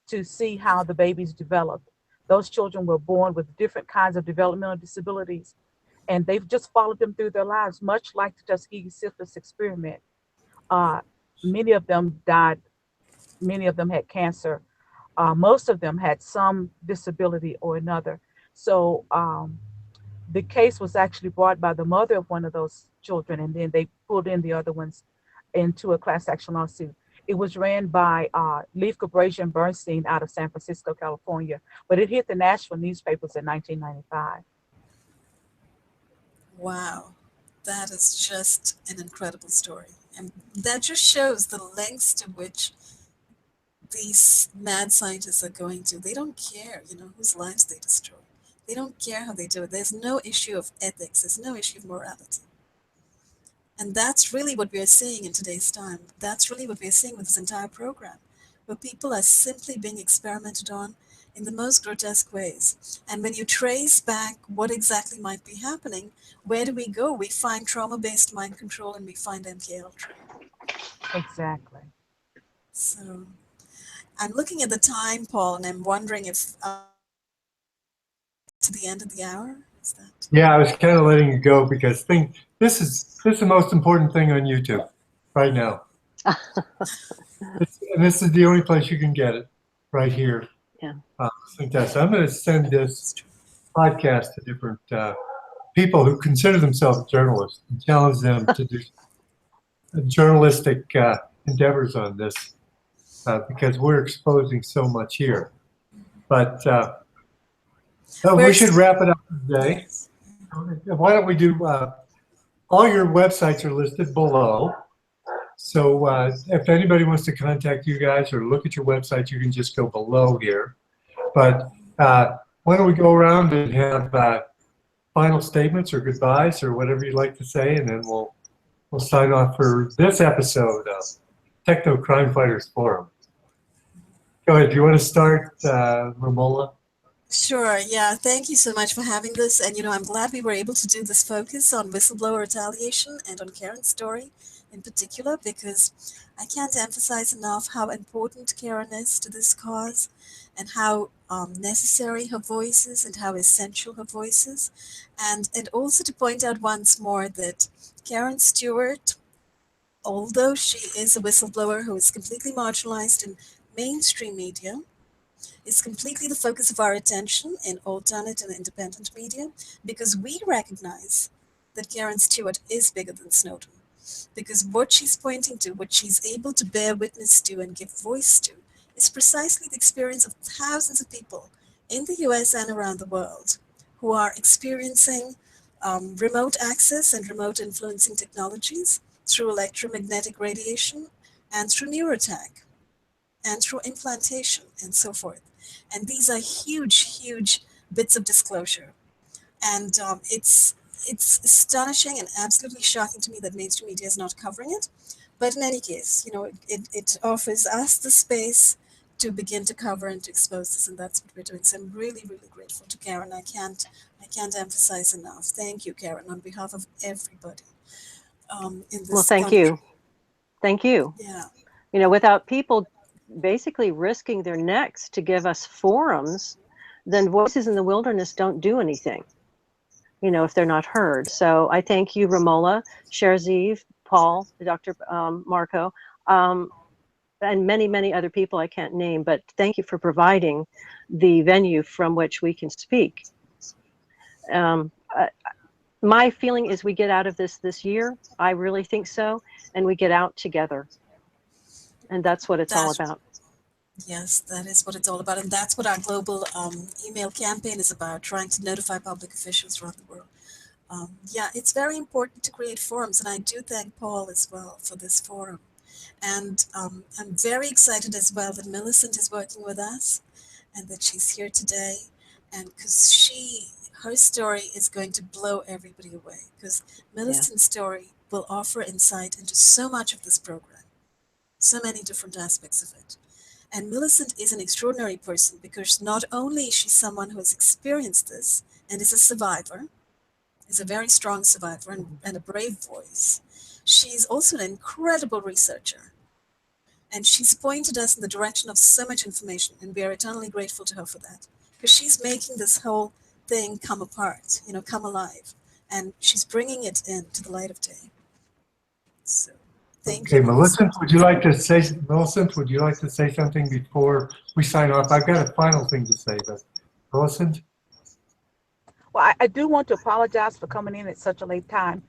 to see how the babies developed. Those children were born with different kinds of developmental disabilities, and they've just followed them through their lives, much like the Tuskegee syphilis experiment. Uh, Many of them died, many of them had cancer, most of them had some disability or another. So the case was actually brought by the mother of one of those children, and then they pulled in the other ones into a class action lawsuit. It was ran by Leif Gabrazian Bernstein out of San Francisco, California, but it hit the Nashville newspapers in 1995. Wow, that is just an incredible story. And that just shows the lengths to which these mad scientists are going to. They don't care, whose lives they destroy. They don't care how they do it. There's no issue of ethics. There's no issue of morality. And that's really what we are seeing in today's time. That's really what we are seeing with this entire program, where people are simply being experimented on in the most grotesque ways. And when you trace back what exactly might be happening, where do we go? We find trauma-based mind control, and we find MK-Ultra. Exactly. So I'm looking at the time, Paul, and I'm wondering if to the end of the hour, is that? Yeah, I was kind of letting you go because this is the most important thing on YouTube right now. And this is the only place you can get it, right here. Yeah. I'm going to send this podcast to different people who consider themselves journalists and challenge them to do journalistic endeavors on this because we're exposing so much here. But we should wrap it up today. Why don't we do all your websites are listed below. So if anybody wants to contact you guys or look at your website, you can just go below here. But why don't we go around and have final statements or goodbyes or whatever you'd like to say, and then we'll sign off for this episode of Techno-Crime Fighters Forum. Go ahead. Do you want to start, Romola? Sure. Yeah. Thank you so much for having this. And, I'm glad we were able to do this focus on whistleblower retaliation and on Karen's story in particular, because I can't emphasize enough how important Karen is to this cause and how necessary her voice is and how essential her voice is. And also to point out once more that Karen Stewart although she is a whistleblower who is completely marginalized in mainstream media, is completely the focus of our attention in alternate and independent media, because we recognize that Karen Stewart is bigger than Snowden. Because what she's pointing to, what she's able to bear witness to and give voice to, is precisely the experience of thousands of people in the US and around the world who are experiencing remote access and remote influencing technologies through electromagnetic radiation and through neurotech and through implantation and so forth. And these are huge, huge bits of disclosure. And it's astonishing and absolutely shocking to me that mainstream media is not covering it. But in any case, you know, it offers us the space to begin to cover and to expose this, and that's what we're doing. So I'm really, really grateful to Karen. I can't emphasize enough. Thank you, Karen, on behalf of everybody in this Well, thank country. you. Thank you. Yeah. You know, without people basically risking their necks to give us forums, then voices in the wilderness don't do anything, you know, if they're not heard. So I thank you, Romola, Sherziv, Paul, Dr. Marco, and many, many other people I can't name, but thank you for providing the venue from which we can speak. My feeling is we get out of this year. I really think so. And we get out together. And that's what it's all about. Yes, that is what it's all about. And that's what our global email campaign is about, trying to notify public officials around the world. Yeah, it's very important to create forums. And I do thank Paul as well for this forum. And I'm very excited as well that Millicent is working with us and that she's here today. And because her story is going to blow everybody away, because Millicent's story will offer insight into so much of this program, so many different aspects of it. And Millicent is an extraordinary person because not only is she someone who has experienced this and is a survivor, is a very strong survivor and a brave voice, she's also an incredible researcher. And she's pointed us in the direction of so much information, and we are eternally grateful to her for that. Because she's making this whole thing come apart, you know, come alive. And she's bringing it into the light of day. So, thank you. Okay, Millicent, would you like to say something before we sign off? I've got a final thing to say, but Millicent? Well, I do want to apologize for coming in at such a late time.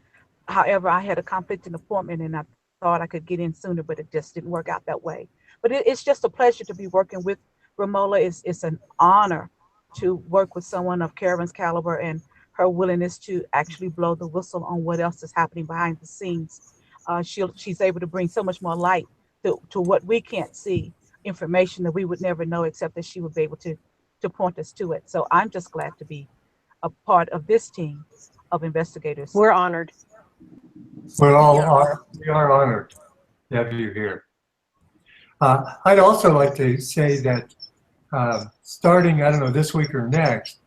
However, I had a conflicting appointment and I thought I could get in sooner, but it just didn't work out that way. But it's just a pleasure to be working with Romola. It's an honor to work with someone of Karen's caliber and her willingness to actually blow the whistle on what else is happening behind the scenes. She's able to bring so much more light to what we can't see, information that we would never know, except that she would be able to point us to it. So I'm just glad to be a part of this team of investigators. We're honored. We are honored to have you here. I'd also like to say that starting, I don't know, this week or next,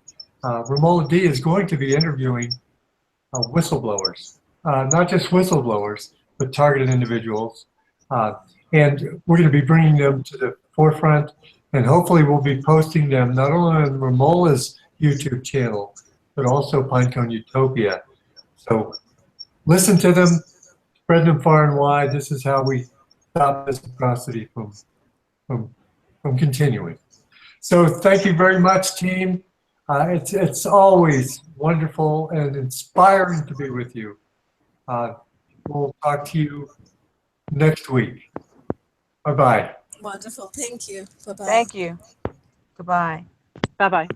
Romola D is going to be interviewing whistleblowers, not just whistleblowers, but targeted individuals. And we're going to be bringing them to the forefront, and hopefully we'll be posting them not only on Romola's YouTube channel, but also Pinecone Utopia. So listen to them, spread them far and wide. This is how we stop this atrocity from continuing. So thank you very much, team. It's always wonderful and inspiring to be with you. We'll talk to you next week. Bye-bye. Wonderful. Thank you. Bye-bye. Thank you. Goodbye. Bye-bye.